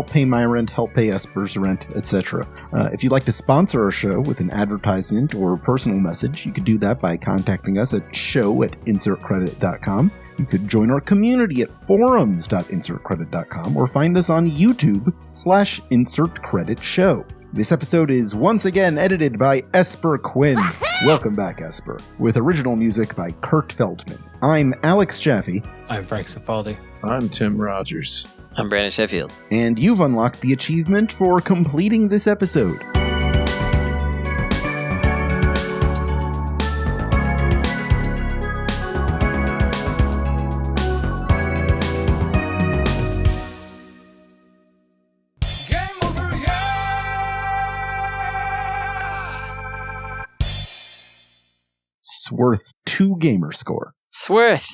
pay my rent, help pay Esper's rent, etc. If you'd like to sponsor our show with an advertisement or personal message, you could do that by contacting us at show@insertcredit.com. You could join our community at forums.insertcredit.com or find us on YouTube/InsertCreditShow. This episode is once again edited by Esper Quinn. Welcome back, Esper. With original music by Kurt Feldman. I'm Alex Jaffe.
I'm Frank Cifaldi.
I'm Tim Rogers.
I'm Brandon Sheffield.
And you've unlocked the achievement for completing this episode. Worth 2 gamer score.
Sworth.